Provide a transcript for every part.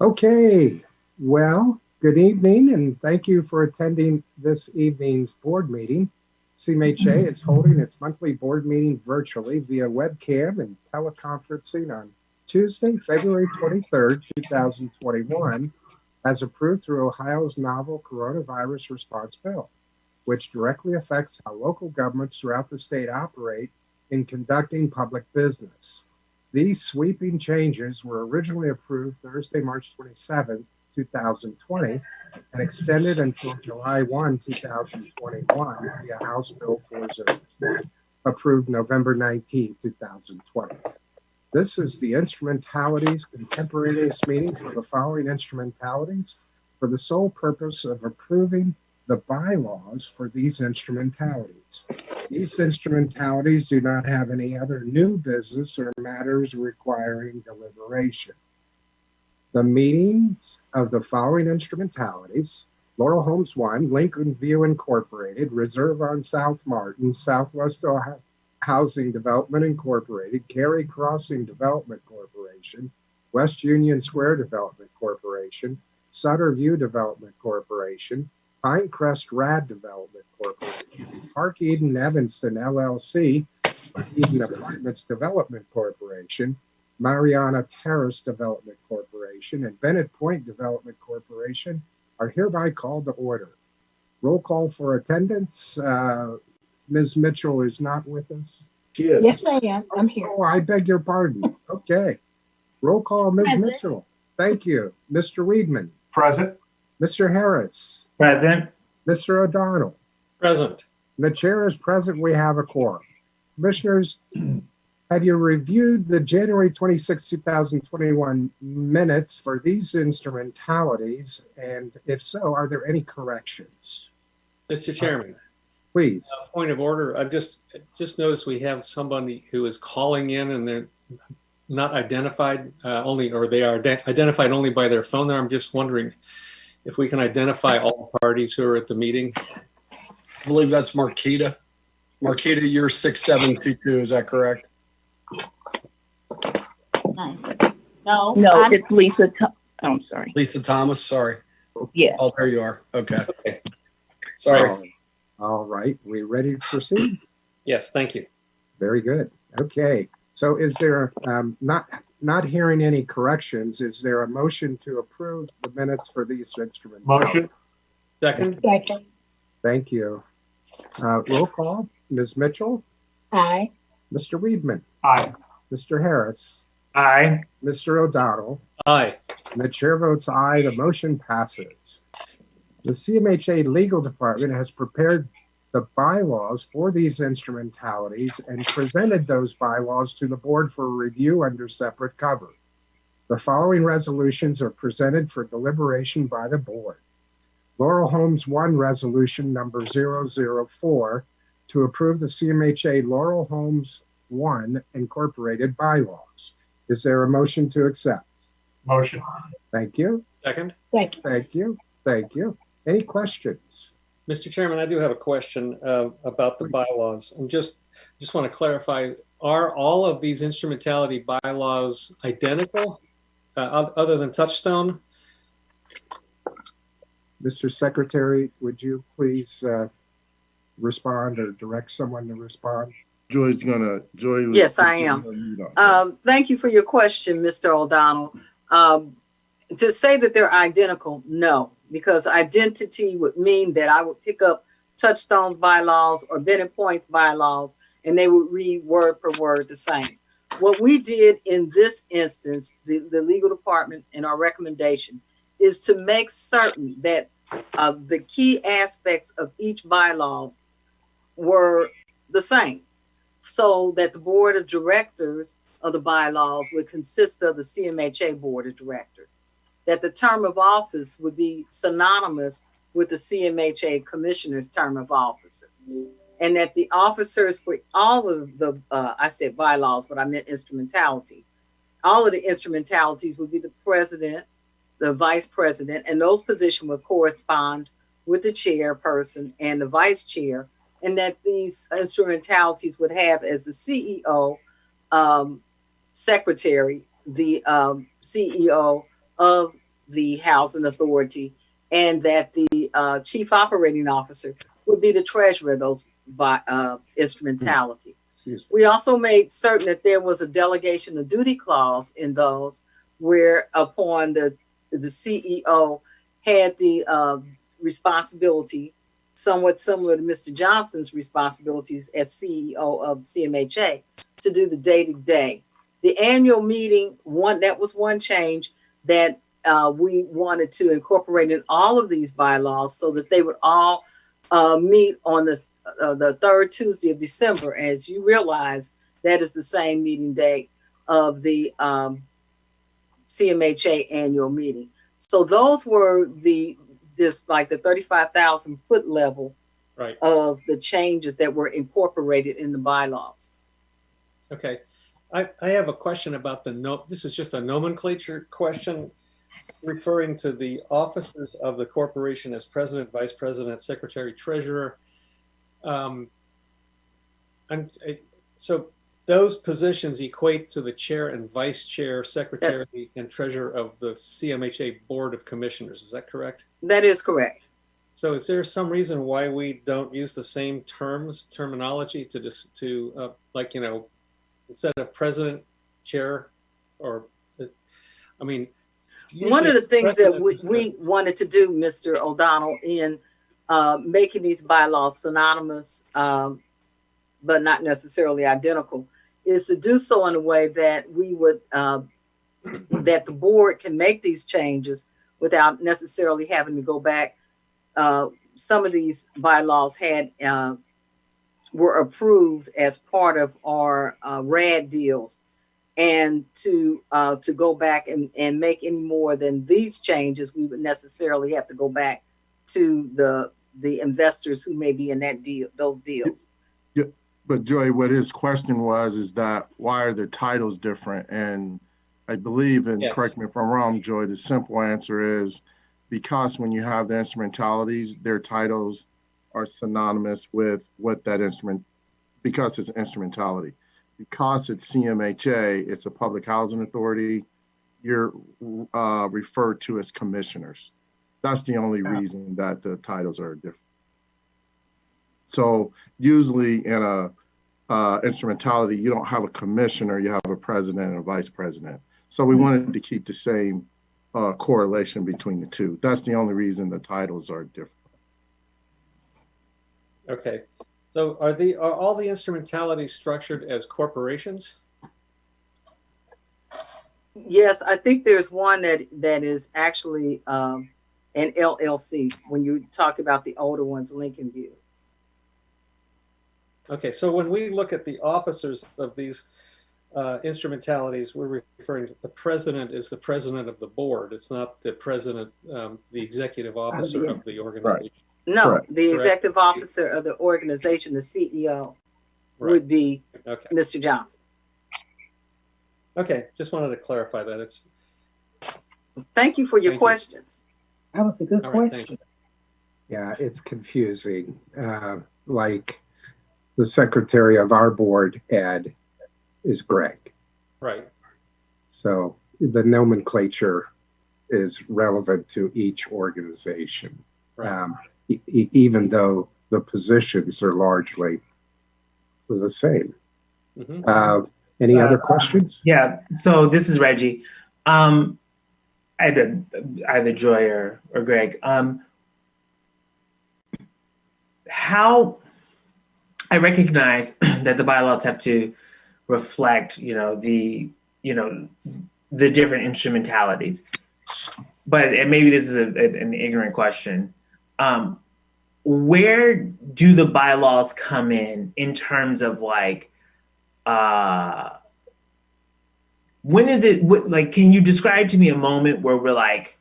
Okay, well, good evening and thank you for attending this evening's board meeting. CMHA is holding its monthly board meeting virtually via webcam and teleconferencing on Tuesday, February 23rd, 2021, as approved through Ohio's novel coronavirus response bill, which directly affects how local governments throughout the state operate in conducting public business. These sweeping changes were originally approved Thursday, March 27, 2020, and extended until July 1, 2021 via House Bill 403, approved November 19, 2020. This is the instrumentalities contemporaneous meeting for the following instrumentalities for the sole purpose of approving the bylaws for these instrumentalities. These instrumentalities do not have any other new business or matters requiring deliberation. The meetings of the following instrumentalities: Laurel Homes 1, Lincoln View Incorporated, Reserve on South Martin, Southwest Ohio Housing Development Incorporated, Cary Crossing Development Corporation, West Union Square Development Corporation, Sutter View Development Corporation, Pinecrest Rad Development Corporation, Park Eden Evanston LLC, Park Eden Apartments Development Corporation, Marianna Terrace Development Corporation, and Bennett Point Development Corporation are hereby called to order. Roll call for attendance. Ms. Mitchell is not with us. Yes, I am. I'm here. Oh, I beg your pardon. Okay. Roll call, Ms. Present. Mitchell. Thank you. Mr. Weedman. Present. Mr. Harris. Present. Mr. O'Donnell. Present. The chair is present. We have a quorum. Commissioners, have you reviewed the January 26, 2021 minutes for these instrumentalities? And if so, are there any corrections? Mr. Chairman, Please. point of order. I've just noticed we have somebody who is calling in and they're not identified or they are identified only by their phone number. I'm just wondering if we can identify all parties who are at the meeting. I believe that's Marquita. Marquita, you're 6722, is that correct? No, it's Lisa. I'm sorry. Lisa Thomas, sorry. Yeah. Oh, there you are. Okay. Okay. Sorry. All right. We ready to proceed? Yes, thank you. Very good. Okay. So is there, not hearing any corrections, is there a motion to approve the minutes for these instruments? Motion. Second. Second. Thank you. Roll call. Ms. Mitchell, Aye. Mr. Weedman, Aye. Mr. Harris, Aye. Mr. O'Donnell, Aye. and the chair votes aye. The motion passes. The CMHA Legal Department has prepared the bylaws for these instrumentalities and presented those bylaws to the board for review under separate cover. The following resolutions are presented for deliberation by the board. Laurel Homes 1 resolution number 004 to approve the CMHA Laurel Homes 1 Incorporated bylaws. Is there a motion to accept? Motion. Thank you. Second. Second. Thank you. Thank you. Any questions? Mr. Chairman, I do have a question about the bylaws. I just want to clarify, are all of these instrumentality bylaws identical other than Touchstone? Mr. Secretary, would you please respond or direct someone to respond? Joy. Yes, I am. Thank you for your question, Mr. O'Donnell. To say that they're identical, no, because identity would mean that I would pick up Touchstone's bylaws or Bennett Point's bylaws, and they would read word per word the same. What we did in this instance, the legal department and our recommendation is to make certain that the key aspects of each bylaws were the same, so that the board of directors of the bylaws would consist of the CMHA board of directors, that the term of office would be synonymous with the CMHA commissioner's term of office, and that the officers for all of the, I said bylaws, but I meant instrumentality. All of the instrumentalities would be the president, the vice president, and those positions would correspond with the chairperson and the vice chair, and that these instrumentalities would have as the CEO, secretary, the CEO of the housing authority, and that the chief operating officer would be the treasurer of those instrumentality. We also made certain that there was a delegation of duty clause in those, where upon the CEO had the responsibility, somewhat similar to Mr. Johnson's responsibilities as CEO of CMHA, to do the day-to-day. The annual meeting, that was one change that we wanted to incorporate in all of these bylaws, so that they would all meet on the third Tuesday of December. As you realize, that is the same meeting day of the CMHA annual meeting. So those were the 35,000 foot level of the changes that were incorporated in the bylaws. Okay, I have a question about this is just a nomenclature question, referring to the officers of the corporation as president, vice president, secretary, treasurer. So those positions equate to the chair and vice chair, secretary, and treasurer of the CMHA Board of Commissioners. Is that correct? That is correct. So is there some reason why we don't use the same terminology to like, you know, instead of president, chair, or, I mean, one of the things that we wanted to do, Mr. O'Donnell, in making these bylaws synonymous, but not necessarily identical, is to do so in a way that we would, that the board can make these changes without necessarily having to go back. Some of these bylaws were approved as part of our RAD deals, and to go back and make any more than these changes, we would necessarily have to go back to the investors who may be in those deals. Yeah, but Joy, what his question was is that why are the titles different? And I believe, and correct me if I'm wrong, Joy, the simple answer is because when you have the instrumentalities, their titles are synonymous with what that instrument, because it's instrumentality. Because it's CMHA, it's a public housing authority, you're referred to as commissioners. That's the only reason that the titles are different. So usually in a instrumentality, you don't have a commissioner, you have a president and a vice president. So we wanted to keep the same correlation between the two. That's the only reason the titles are different. Okay. So are all the instrumentalities structured as corporations? Yes, I think there's one that is actually an LLC when you talk about the older ones, Lincoln View. Okay, so when we look at the officers of these instrumentalities, we're referring to the president is the president of the board. It's not the president, the executive officer of the organization. Right. No, Correct. the executive officer of the organization, the CEO, would be Mr. Johnson. Okay, just wanted to clarify that. Thank you for your questions. That was a good question. Yeah, it's confusing. Like the secretary of our board, Ed, is Greg. Right. So the nomenclature is relevant to each organization. Right. Even though the positions are largely the same. Mm-hmm. Any other questions? Yeah, so this is Reggie. Either Joy or Greg. How I recognize that the bylaws have to reflect, the different instrumentalities, and maybe this is an ignorant question. Where do the bylaws come in terms of like, when is it, can you describe to me a moment where we're like,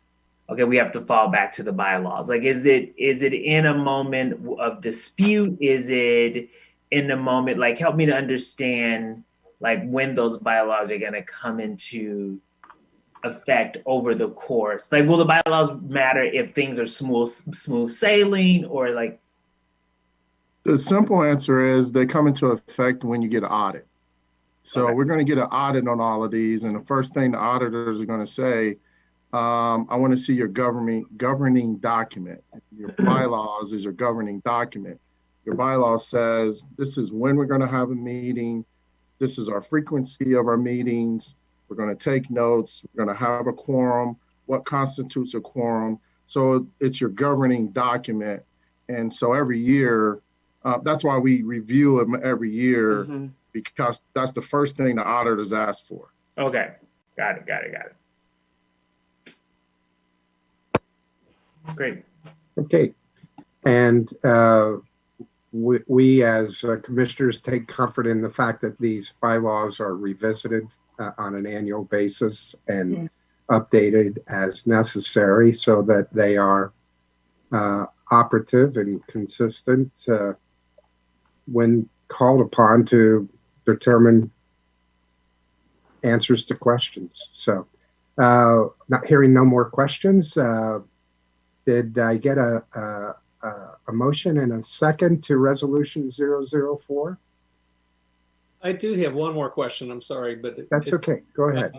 okay, we have to fall back to the bylaws? Like, is it in a moment of dispute? Is it in a moment, like, help me to understand, like, when those bylaws are going to come into effect over the course? Like, will the bylaws matter if things are smooth sailing, or like? The simple answer is they come into effect when you get an audit. So we're going to get an audit on all of these. And the first thing the auditors are going to say I want to see your governing document. Your bylaws is your governing document. Your bylaw says this is when we're going to have a meeting. This is our frequency of our meetings. We're going to take notes. We're going to have a quorum. What constitutes a quorum? So it's your governing document. And so every year, that's why we review them every year, because that's the first thing the auditors ask for. Okay. Got it. Great. Okay. And we as commissioners take comfort in the fact that these bylaws are revisited on an annual basis and updated as necessary so that they are operative and consistent when called upon to determine answers to questions. So not hearing no more questions, did I get a motion and a second to resolution 004? I do have one more question. I'm sorry, but that's okay. Go ahead.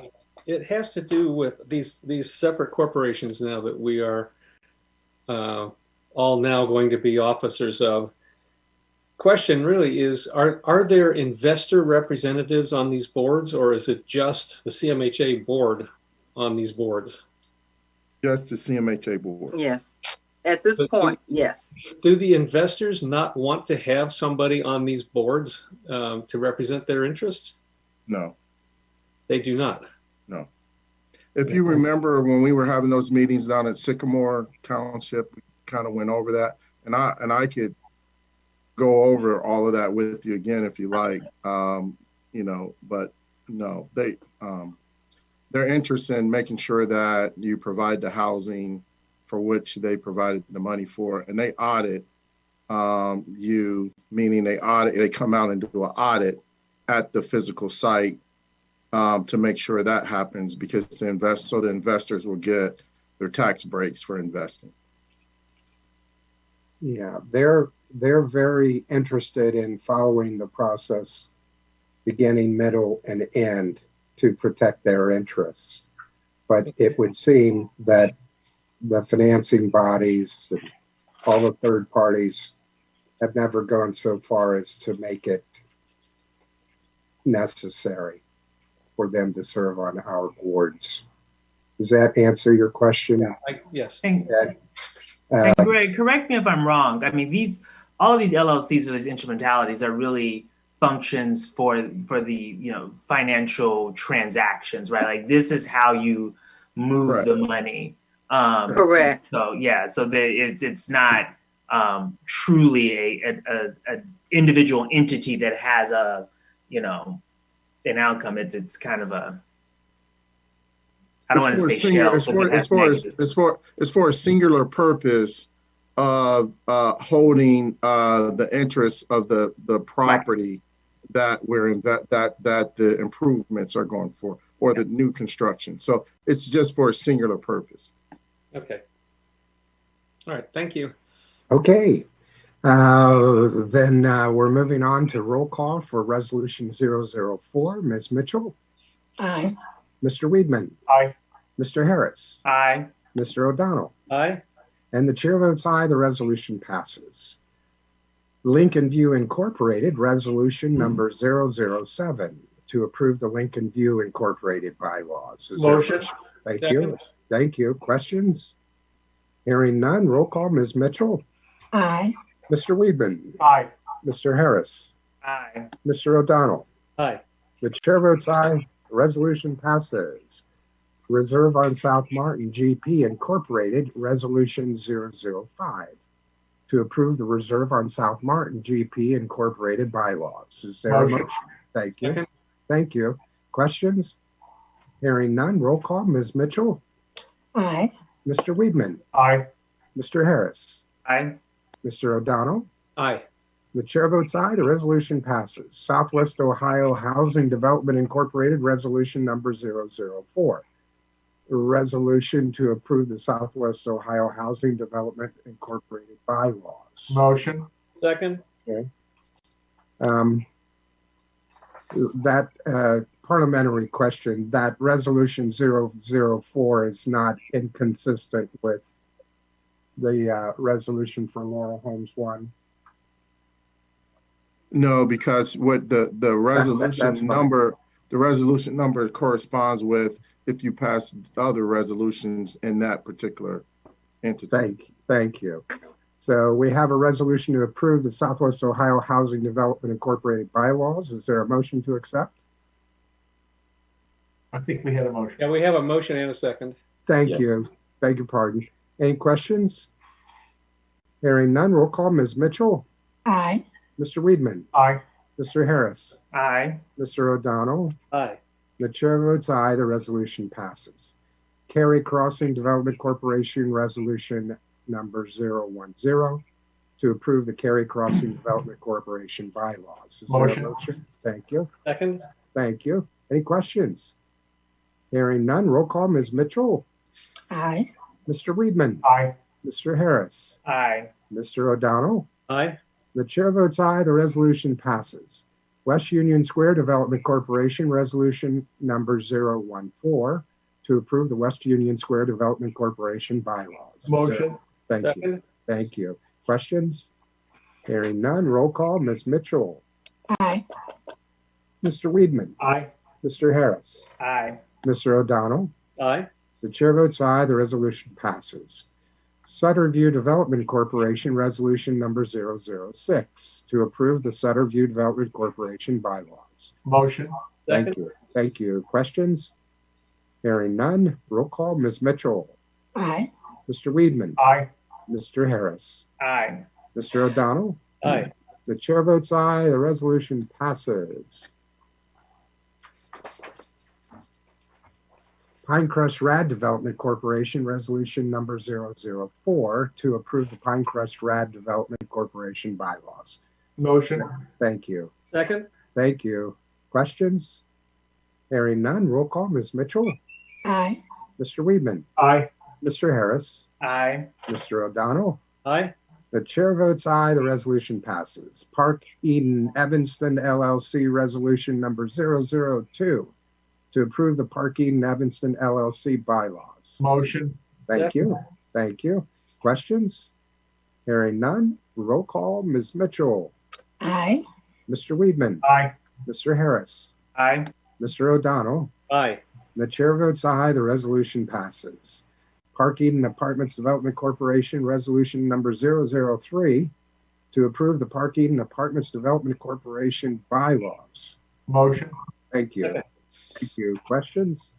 It has to do with these separate corporations now that we are all now going to be officers of. Question really is, are there investor representatives on these boards, or is it just the CMHA board on these boards? Just the CMHA board. Yes. At this point, yes. Do the investors not want to have somebody on these boards to represent their interests? No. They do not? No. If you remember when we were having those meetings down at Sycamore Township, we kind of went over that. And I could go over all of that with you again if you like. You know, but no, they're interested in making sure that you provide the housing for which they provided the money for, and they audit you, meaning they come out and do an audit at the physical site to make sure that happens, because the investors will get their tax breaks for investing. Yeah, they're very interested in following the process, beginning, middle, and end, to protect their interests. But it would seem that the financing bodies and all the third parties have never gone so far as to make it necessary for them to serve on our boards. Does that answer your question? Yes. And Greg, correct me if I'm wrong. I mean, all of these LLCs or these instrumentalities are really functions for the financial transactions, right? Like, this is how you move the money. Correct. So yeah, so it's not truly a individual entity that has an outcome. It's kind of a, I don't want to say shell. It's for a singular purpose of holding the interests of the property that that the improvements are going for, or the new construction. So it's just for a singular purpose. Okay. All right. Thank you. Okay. Then we're moving on to roll call for resolution 004. Ms. Mitchell? Aye. Mr. Weedman? Aye. Mr. Harris? Aye. Mr. O'Donnell? Aye. And the chair votes aye. The resolution passes. Lincoln View Incorporated, resolution number 007, to approve the Lincoln View Incorporated bylaws. Motion. Thank you. Thank you. Questions? Hearing none. Roll call. Ms. Mitchell? Aye. Mr. Weedman? Aye. Mr. Harris? Aye. Mr. O'Donnell? Aye. The chair votes aye. The resolution passes. Reserve on South Martin GP Incorporated, resolution 005, to approve the Reserve on South Martin GP Incorporated bylaws. Is there a motion? Thank you. Thank you. Questions? Hearing none. Roll call. Ms. Mitchell? Aye. Mr. Weedman? Aye. Mr. Harris? Aye. Mr. O'Donnell? Aye. The chair votes aye. The resolution passes. Southwest Ohio Housing Development Incorporated, resolution number 004. A resolution to approve the Southwest Ohio Housing Development Incorporated bylaws. Motion. Second. Okay. That parliamentary question. That resolution 004 is not inconsistent with the resolution for Laurel Homes 1. No, because what the resolution that's fine. number, the resolution number corresponds with if you pass other resolutions in that particular entity. Thank you. So we have a resolution to approve the Southwest Ohio Housing Development Incorporated bylaws. Is there a motion to accept? I think we had a motion. Yeah, we have a motion and a second. Thank Yes. you. Beg your pardon. Any questions? Hearing none, roll call. Ms. Mitchell, Aye. Mr. Weedman, Aye. Mr. Harris, Aye. Mr. O'Donnell. Aye. The chair votes aye. The resolution passes. Cary Crossing Development Corporation Resolution number 010 to approve the Cary Crossing Development Corporation bylaws. Is there a Motion. motion? Thank you. Second. Thank you. Any questions? Hearing none, roll call. Ms. Mitchell, Aye. Mr. Weedman, Aye. Mr. Harris, Aye. Mr. O'Donnell. Aye. The chair votes aye. The resolution passes. West Union Square Development Corporation Resolution number 014 to approve the West Union Square Development Corporation bylaws. Motion. Thank you. Second. Thank you. Questions? Hearing none, roll call. Ms. Mitchell, Aye. Mr. Weedman, Aye. Mr. Harris, Aye. Mr. O'Donnell. Aye. The chair votes aye. The resolution passes. Sutter View Development Corporation Resolution number 006 to approve the Sutter View Development Corporation bylaws. Motion. Thank Second. you. Thank you. Questions? Hearing none, roll call. Ms. Mitchell, Aye. Mr. Weedman, Aye. Mr. Harris, Aye. Mr. O'Donnell. Aye. The chair votes aye. The resolution passes. Pinecrest Rad Development Corporation Resolution number 004 to approve the Pinecrest Rad Development Corporation bylaws. Motion. Thank you. Second. Thank you. Questions? Hearing none, roll call. Ms. Mitchell, Aye. Mr. Weedman, Aye. Mr. Harris, Aye. Mr. O'Donnell. Aye. The chair votes aye. The resolution passes. Park Eden Evanston LLC Resolution number 002 to approve the Park Eden Evanston LLC bylaws. Motion. Thank you. Thank you. Questions? Hearing none, roll call. Ms. Mitchell, Aye. Mr. Weedman, Aye. Mr. Harris, Aye. Mr. O'Donnell. Aye. The chair votes aye. The resolution passes. Park Eden Apartments Development Corporation Resolution number 003 to approve the Park Eden Apartments Development Corporation bylaws. Motion. Thank you. Thank you. Questions?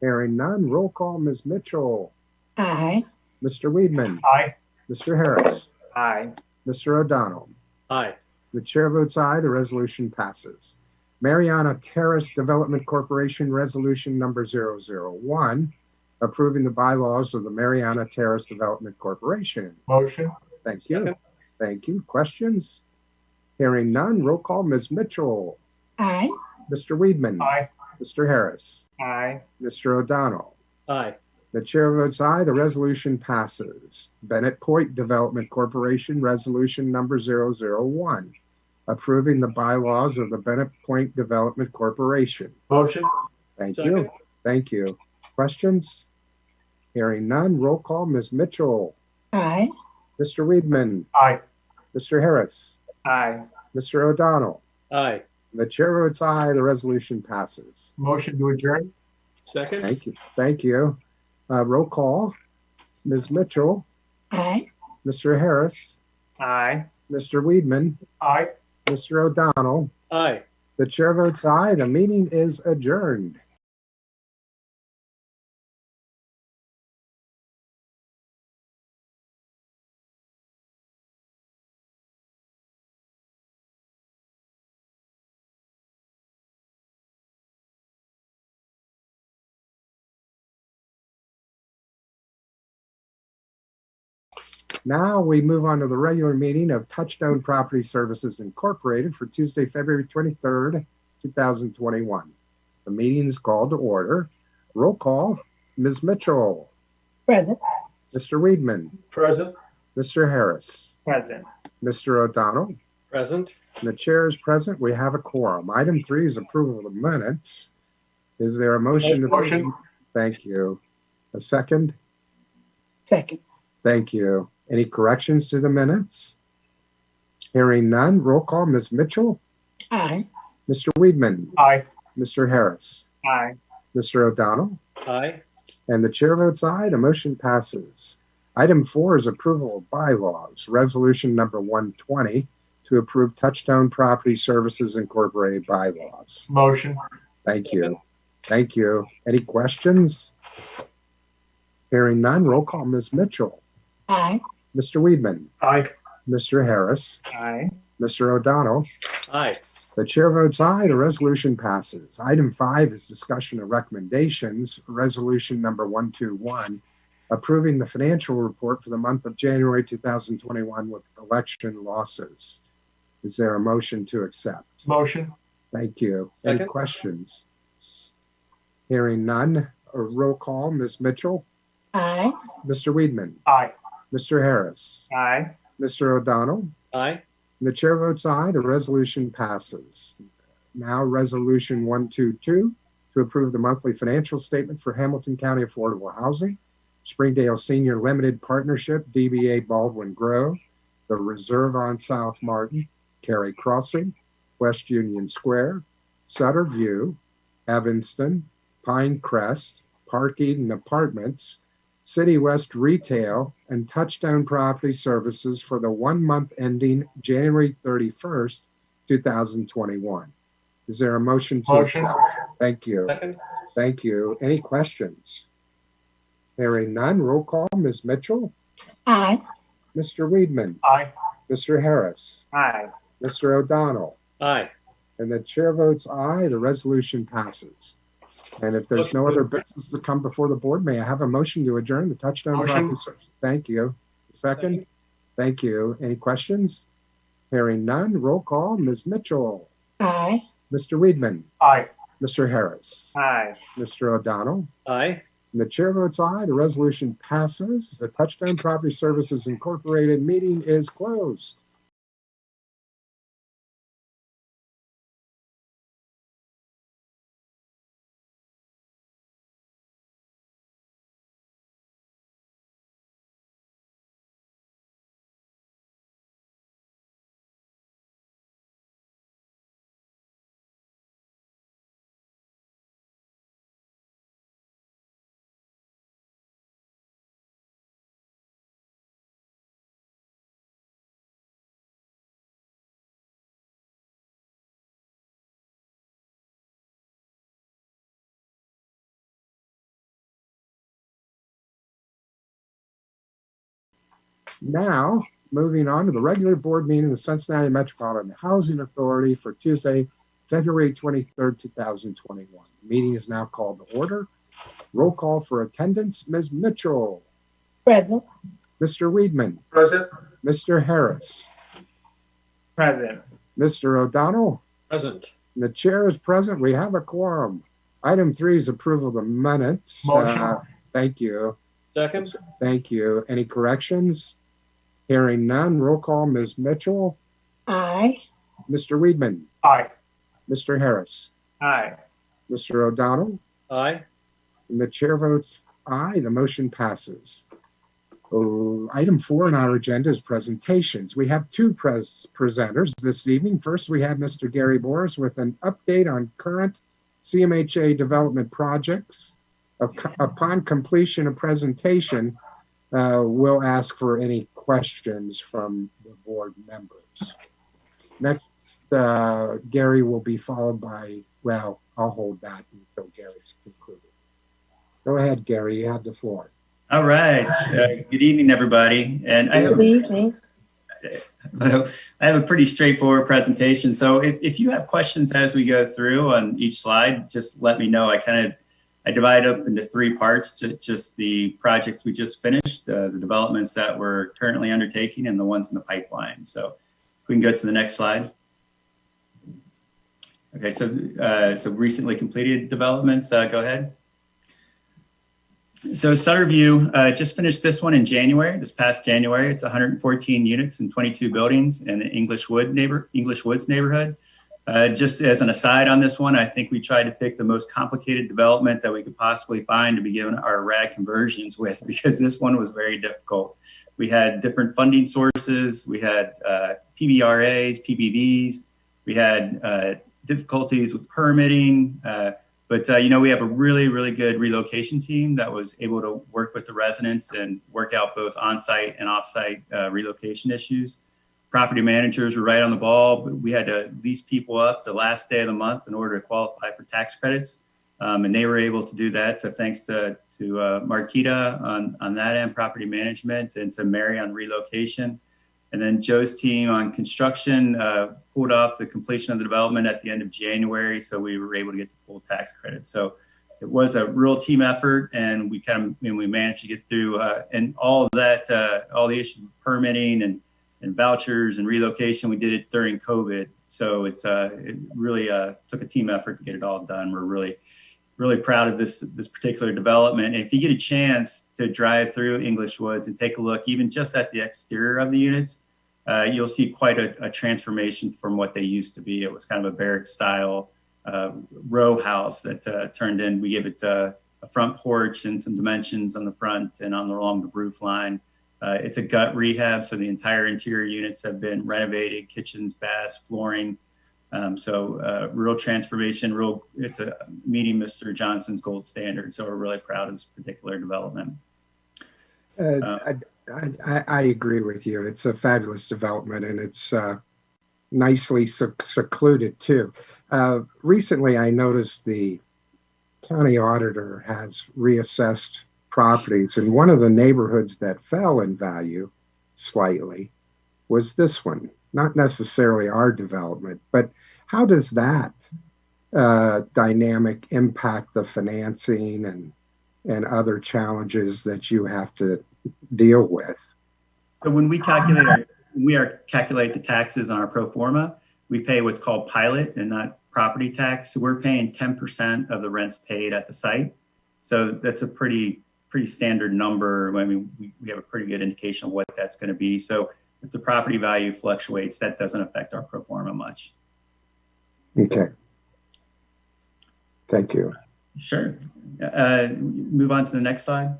Hearing none, roll call. Ms. Mitchell, Aye. Mr. Weedman, Aye. Mr. Harris, Aye. Mr. O'Donnell. Aye. The chair votes aye. The resolution passes. Marianna Terrace Development Corporation Resolution number 001 approving the bylaws of the Marianna Terrace Development Corporation. Motion. Thank you. Second. Thank you. Questions? Hearing none, roll call. Ms. Mitchell, Aye. Mr. Weedman, Aye. Mr. Harris, Aye. Mr. O'Donnell. Aye. The chair votes aye. The resolution passes. Bennett Point Development Corporation Resolution number 001 approving the bylaws of the Bennett Point Development Corporation. Motion. Thank Second. you. Thank you. Questions? Hearing none, roll call. Ms. Mitchell, Aye. Mr. Weedman, Aye. Mr. Harris, Aye. Mr. O'Donnell. Aye. The chair votes aye. The resolution passes. Motion to adjourn. Second. Thank you. Thank you. Roll call. Ms. Mitchell, Aye. Mr. Harris, Aye. Mr. Weedman, Aye. Mr. O'Donnell. Aye. The chair votes aye. The meeting is adjourned. Now we move on to the regular meeting of Touchstone Property Services Incorporated for Tuesday, February 23rd, 2021. The meeting is called to order. Roll call. Ms. Mitchell, Present. Mr. Weedman, Present. Mr. Harris, Present. Mr. O'Donnell. Present. The chair is present. We have a quorum. Item 3 is approval of the minutes. Is there a motion? Motion. Thank you. A second? Second. Thank you. Any corrections to the minutes? Hearing none. Roll call. Ms. Mitchell? Aye. Mr. Weedman? Aye. Mr. Harris? Aye. Mr. O'Donnell? Aye. And the chair votes aye. The motion passes. Item 4 is approval of bylaws. Resolution number 120 to approve Touchstone Property Services Incorporated bylaws. Motion. Thank you. Thank you. Any questions? Hearing none. Roll call. Ms. Mitchell? Aye. Mr. Weedman? Aye. Mr. Harris? Aye. Mr. O'Donnell? Aye. The chair votes aye. The resolution passes. Item 5 is discussion of recommendations. Resolution number 121, approving the financial report for the month of January 2021 with election losses. Is there a motion to accept? Motion. Thank you. Any Second. questions? Hearing none. A roll call. Ms. Mitchell? Aye. Mr. Weedman? Aye. Mr. Harris? Aye. Mr. O'Donnell? Aye. The chair votes aye. The resolution passes. Now, resolution 122 to approve the monthly financial statement for Hamilton County Affordable Housing, Springdale Senior Limited Partnership, DBA Baldwin Grove, the Reserve on South Martin, Cary Crossing, West Union Square, Sutter View, Evanston, Pine Crest, Park Eden Apartments, City West Retail, and Touchstone Property Services for the 1 month ending January 31st, 2021. Is there a motion to Motion. accept? Thank you. Second. Thank you. Any questions? Hearing none. Roll call. Ms. Mitchell? Aye. Mr. Weedman? Aye. Mr. Harris? Aye. Mr. O'Donnell? Aye. And the chair votes aye. The resolution passes. And if there's no other business to come before the board, may I have a motion to adjourn the Touchstone Motion. Property Services? Thank you. Second? Thank you. Any questions? Hearing none. Roll call. Ms. Mitchell? Aye. Mr. Weedman? Aye. Mr. Harris? Aye. Mr. O'Donnell? Aye. And the chair votes aye. The resolution passes. The Touchstone Property Services Incorporated meeting is closed. Now, moving on to the regular board meeting of the Cincinnati Metropolitan Housing Authority for Tuesday, February 23rd, 2021. The meeting is now called to order. Roll call for attendance. Ms. Mitchell? Present. Mr. Weedman? Present. Mr. Harris? Present. Mr. O'Donnell? Present. The chair is present. We have a quorum. Item 3 is approval of the minutes. Motion. Thank you. Second. Thank you. Any corrections? Hearing none. Roll call. Ms. Mitchell? Aye. Mr. Weedman? Aye. Mr. Harris? Aye. Mr. O'Donnell? Aye. And the chair votes aye. The motion passes. Item 4 on our agenda is presentations. We have two presenters this evening. First, we have Mr. Gary Boris with an update on current CMHA development projects. Upon completion of presentation, we'll ask for any questions from the board members. Next, Gary will be followed by, well, I'll hold that until Gary's concluded. Go ahead, Gary, you have the floor. All right. Good evening, everybody. And Good evening. I have a pretty straightforward presentation. So if you have questions as we go through on each slide, just let me know. I divide up into 3 parts, just the projects we just finished, the developments that we're currently undertaking, and the ones in the pipeline. So we can go to the next slide. Okay, so recently completed developments, go ahead. So Sutter View just finished this one in January, this past January. It's 114 units and 22 buildings in the English Woods neighborhood. Just as an aside on this one, I think we tried to pick the most complicated development that we could possibly find to begin our RAD conversions with, because this one was very difficult. We had different funding sources. We had PBRAs, PBVs. We had difficulties with permitting. But we have a really, really good relocation team that was able to work with the residents and work out both on-site and off-site relocation issues. Property managers were right on the ball, but we had to lease people up the last day of the month in order to qualify for tax credits. And they were able to do that. So thanks to Marquita on that end, property management, and to Mary on relocation. And then Joe's team on construction pulled off the completion of the development at the end of January. So we were able to get the full tax credit. So it was a real team effort, and we managed to get through and all of that, all the issues with permitting and vouchers and relocation. We did it during COVID. So it really took a team effort to get it all done. We're really, really proud of this particular development. And if you get a chance to drive through English Woods and take a look, even just at the exterior of the units, you'll see quite a transformation from what they used to be. It was kind of a barrack style row house that turned in. We gave it a front porch and some dimensions on the front and along the roof line. It's a gut rehab, so the entire interior units have been renovated, kitchens, baths, flooring. Real transformation, it's meeting Mr. Johnson's gold standard. So we're really proud of this particular development. I agree with you. It's a fabulous development, and it's nicely secluded too. Recently, I noticed the county auditor has reassessed properties, and one of the neighborhoods that fell in value slightly was this one. Not necessarily our development, but how does that dynamic impact the financing and other challenges that you have to deal with? So when we calculate the taxes on our pro forma, we pay what's called pilot and not property tax. So we're paying 10% of the rents paid at the site. So that's a pretty standard number. I mean, we have a pretty good indication of what that's going to be. So if the property value fluctuates, that doesn't affect our pro forma much. Okay. Thank you. Sure. Move on to the next slide.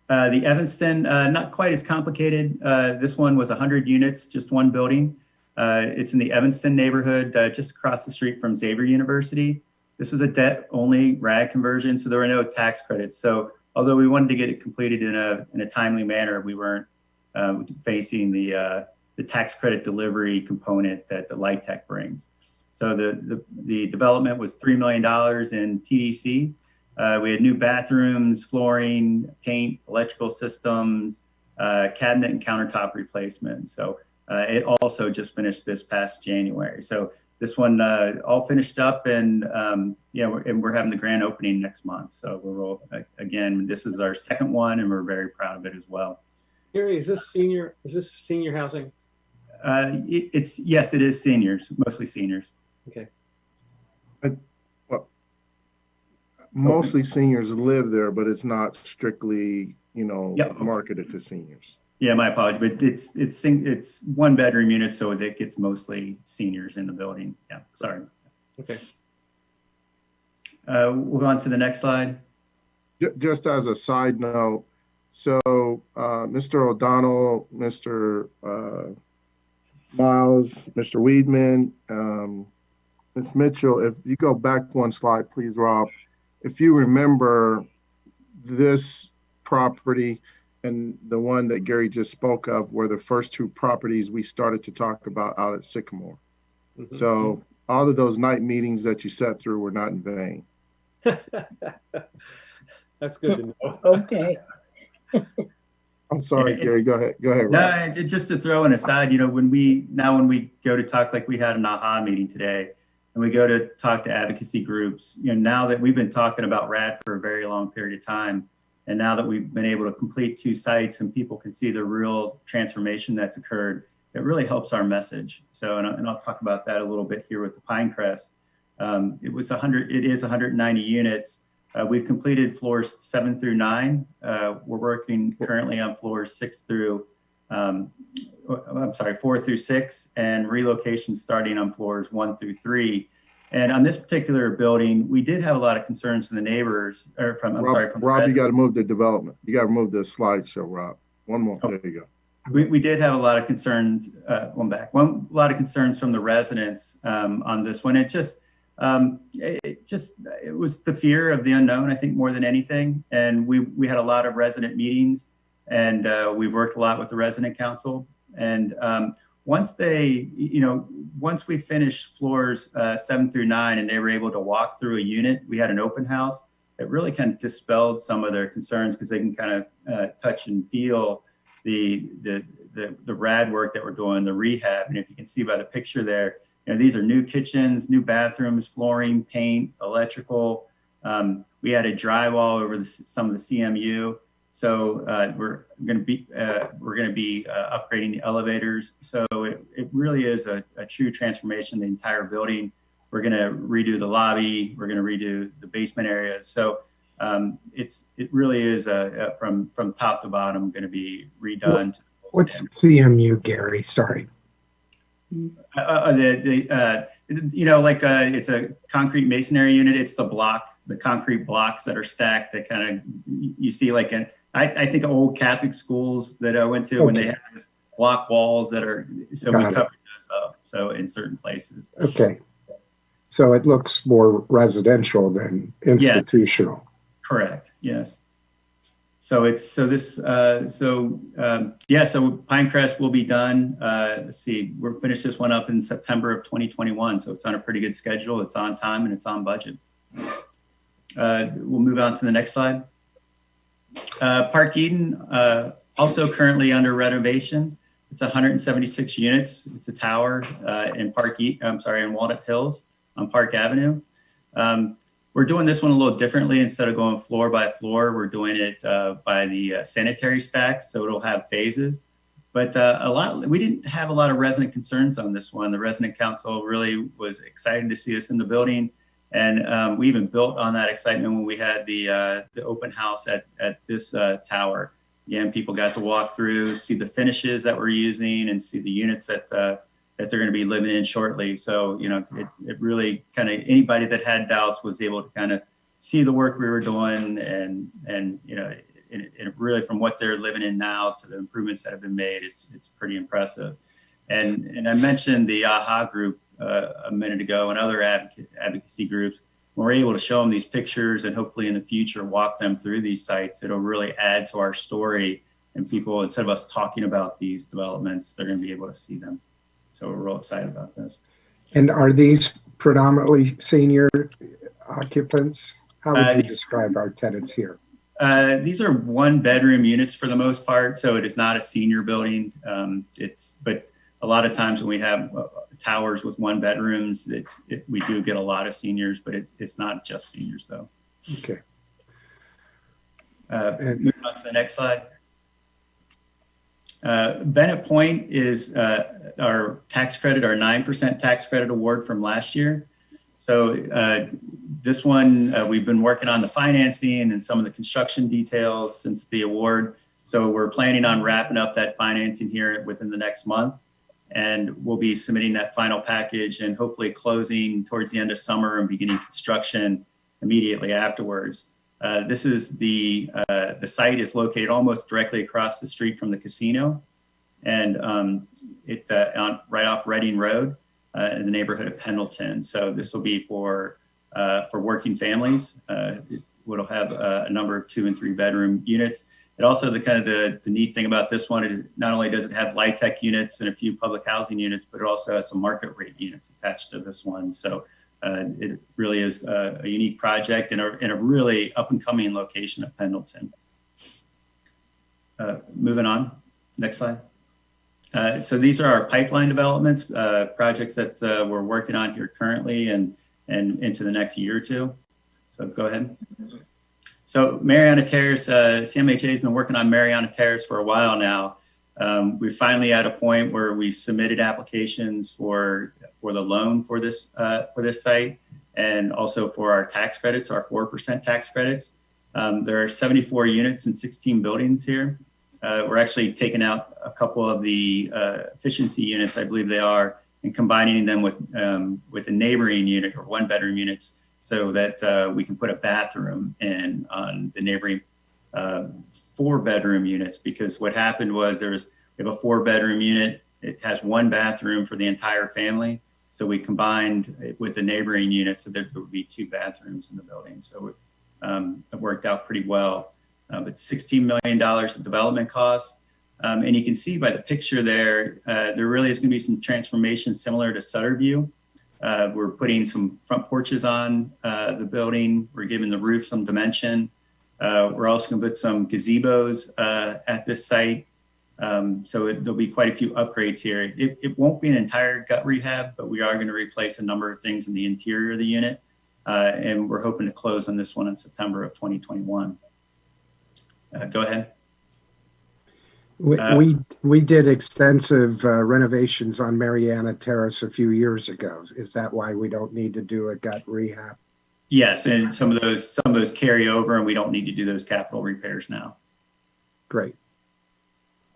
The Evanston, not quite as complicated. This one was 100 units, just one building. It's in the Evanston neighborhood, just across the street from Xavier University. This was a debt-only RAD conversion, so there were no tax credits. So although we wanted to get it completed in a timely manner, we weren't facing the tax credit delivery component that the Light Tech brings. So the development was $3 million in TDC. We had new bathrooms, flooring, paint, electrical systems, cabinet and countertop replacement. So it also just finished this past January. So this one all finished up, and we're having the grand opening next month. So again, this is our second one, and we're very proud of it as well. Gary, is this senior housing? Yes, it is seniors, mostly seniors. Okay. Mostly seniors live there, but it's not strictly, marketed to seniors. Yeah, my apologies, but it's one bedroom unit, so that gets mostly seniors in the building. Yeah, sorry. Okay. We'll go on to the next slide. Just as a side note, so Mr. O'Donnell, Mr. Miles, Mr. Weedman, Ms. Mitchell, if you go back one slide, please, Rob. If you remember this property and the one that Gary just spoke of were the first two properties we started to talk about out at Sycamore. Mm-hmm. So all of those night meetings that you sat through were not in vain. That's good to know. Okay. I'm sorry, Gary, go ahead. Rob. No, just to throw in aside, when we go to talk, like we had an AHA meeting today, and we go to talk to advocacy groups, now that we've been talking about RAD for a very long period of time, and now that we've been able to complete 2 sites and people can see the real transformation that's occurred, it really helps our message. So, and I'll talk about that a little bit here with the Pinecrest. It is 190 units. We've completed floors 7 through 9. We're working currently on floors 4 through 6, and relocation starting on floors 1 through 3. And on this particular building, we did have a lot of concerns from the neighbors, or from Rob, you got to move the development. You got to move the slideshow, Rob. One more. Oh. There you go. We did have a lot of concerns. A lot of concerns from the residents on this one. It was the fear of the unknown, I think, more than anything. And we had a lot of resident meetings, and we worked a lot with the resident council. And once we finished floors 7 through 9, and they were able to walk through a unit, we had an open house. It really kind of dispelled some of their concerns, because they can kind of touch and feel the rad work that we're doing, the rehab. And if you can see by the picture there, these are new kitchens, new bathrooms, flooring, paint, electrical. We added drywall over some of the CMU. So we're going to be upgrading the elevators. So it really is a true transformation of the entire building. We're going to redo the lobby. We're going to redo the basement areas. So it really is from top to bottom going to be redone. What's CMU, Gary? Sorry. It's a concrete masonry unit. It's the concrete blocks that are stacked that kind of you see like I think of old Catholic schools that I went to when they have these block walls that are, so we covered those up. So in certain places. Okay. So it looks more residential than institutional. Yes. Correct. Yes. So Pinecrest will be done. Let's see, we'll finish this one up in September of 2021. So it's on a pretty good schedule. It's on time and it's on budget. We'll move on to the next slide. Park Eden, also currently under renovation. It's 176 units. It's a tower in Walnut Hills on Park Avenue. We're doing this one a little differently. Instead of going floor by floor, we're doing it by the sanitary stacks, so it'll have phases. But we didn't have a lot of resident concerns on this one. The resident council really was excited to see us in the building, and we even built on that excitement when we had the open house at this tower. Again, people got to walk through, see the finishes that we're using, and see the units that they're going to be living in shortly. So, it really kind of, anybody that had doubts was able to kind of see the work we were doing, and really from what they're living in now to the improvements that have been made, it's pretty impressive. And I mentioned the AHA group a minute ago, and other advocacy groups. When we're able to show them these pictures and hopefully in the future walk them through these sites, it'll really add to our story, and people, instead of us talking about these developments, they're going to be able to see them. So we're real excited about this. And are these predominantly senior occupants? How would you describe our tenants here? These are 1-bedroom units for the most part, so it is not a senior building. But a lot of times when we have towers with 1 bedrooms, we do get a lot of seniors, but it's not just seniors though. Okay. Moving on to the next slide. Bennett Point is our tax credit, our 9% tax credit award from last year. So this one, we've been working on the financing and some of the construction details since the award. So we're planning on wrapping up that financing here within the next month. And we'll be submitting that final package and hopefully closing towards the end of summer and beginning construction immediately afterwards. This is the site is located almost directly across the street from the casino, and it's right off Reading Road in the neighborhood of Pendleton. So this will be for working families. It'll have a number of 2- and 3-bedroom units. It also, the neat thing about this one is not only does it have LIHTC units and a few public housing units, but it also has some market rate units attached to this one. So it really is a unique project in a really up and coming location of Pendleton. Moving on, next slide. So these are our pipeline developments, projects that we're working on here currently and into the next year or two. So go ahead. So Marianna Terrace, CMHA has been working on Marianna Terrace for a while now. We're finally at a point where we submitted applications for the loan for this site, and also for our tax credits, our 4% tax credits. There are 74 units and 16 buildings here. We're actually taking out a couple of the efficiency units, I believe they are, and combining them with a neighboring unit or 1-bedroom units, so that we can put a bathroom in on the neighboring 4-bedroom units. Because what happened was we have a 4-bedroom unit. It has 1 bathroom for the entire family. So we combined it with the neighboring unit so that there would be 2 bathrooms in the building. So it worked out pretty well. It's $16 million of development costs. And you can see by the picture there, there really is going to be some transformation similar to Sutter View. We're putting some front porches on the building. We're giving the roof some dimension. We're also going to put some gazebos at this site. So there'll be quite a few upgrades here. It won't be an entire gut rehab, but we are going to replace a number of things in the interior of the unit. And we're hoping to close on this one in September of 2021. Go ahead. We did extensive renovations on Marianna Terrace a few years ago. Is that why we don't need to do a gut rehab? Yes, and some of those carry over, and we don't need to do those capital repairs now. Great.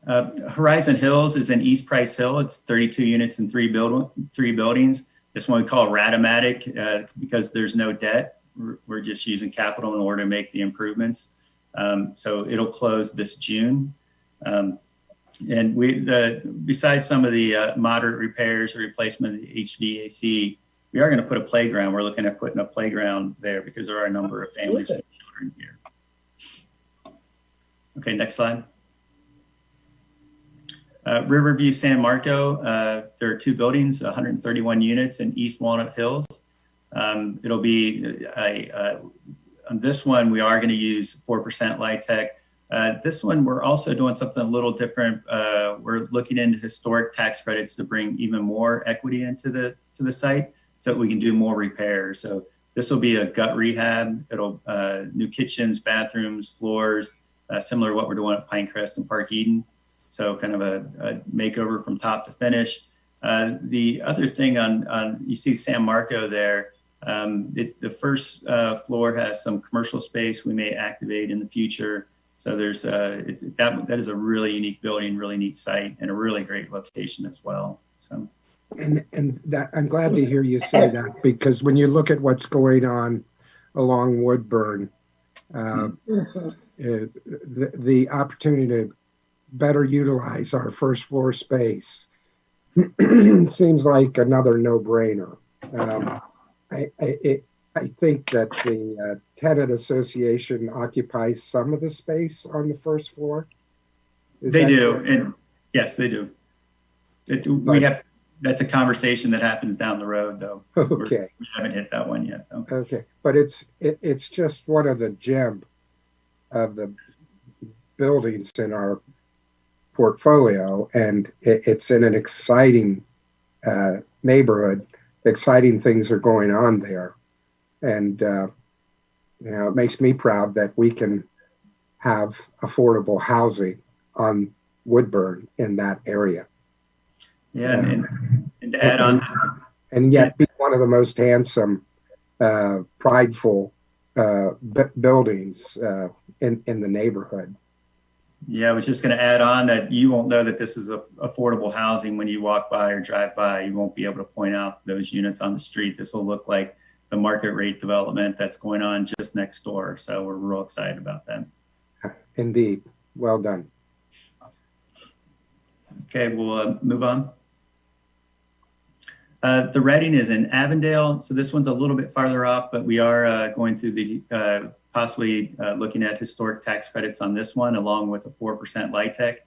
Horizon Hills is in East Price Hill. It's 32 units and 3 buildings. This one we call Ratomatic because there's no debt. We're just using capital in order to make the improvements. So it'll close this June. And besides some of the moderate repairs or replacement of the HVAC, we are going to put a playground. We're looking at putting a playground there because there are a number of families with children here. Okay, next slide. Riverview San Marco, there are 2 buildings, 131 units in East Walnut Hills. It'll be on this one, we are going to use 4% LIHTC. This one, we're also doing something a little different. We're looking into historic tax credits to bring even more equity into the site so that we can do more repairs. So this will be a gut rehab. It'll new kitchens, bathrooms, floors, similar to what we're doing at Pinecrest and Park Eden. So kind of a makeover from top to finish. The other thing on you see San Marco there, the first floor has some commercial space we may activate in the future. So there's that is a really unique building, really neat site, and a really great location as well. So. And that I'm glad to hear you say that, because when you look at what's going on along Woodburn, the opportunity to better utilize our first floor space seems like another no-brainer. I think that the tenant association occupies some of the space on the first floor. They do, and yes, they do. That's a conversation that happens down the road, though. Okay. We haven't hit that one yet, though. Okay, but it's just one of the gem of the buildings in our portfolio, and it's in an exciting neighborhood. Exciting things are going on there, and it makes me proud that we can have affordable housing on Woodburn in that area. Yeah, and to add on, and yet be one of the most handsome, prideful buildings in the neighborhood. Yeah, I was just going to add on that you won't know that this is affordable housing when you walk by or drive by. You won't be able to point out those units on the street. This will look like the market rate development that's going on just next door. So we're real excited about that. Indeed. Well done. Okay, we'll move on. The Reading is in Avondale. So this one's a little bit farther off, but we are going through the possibly looking at historic tax credits on this one, along with a 4% LIHTC.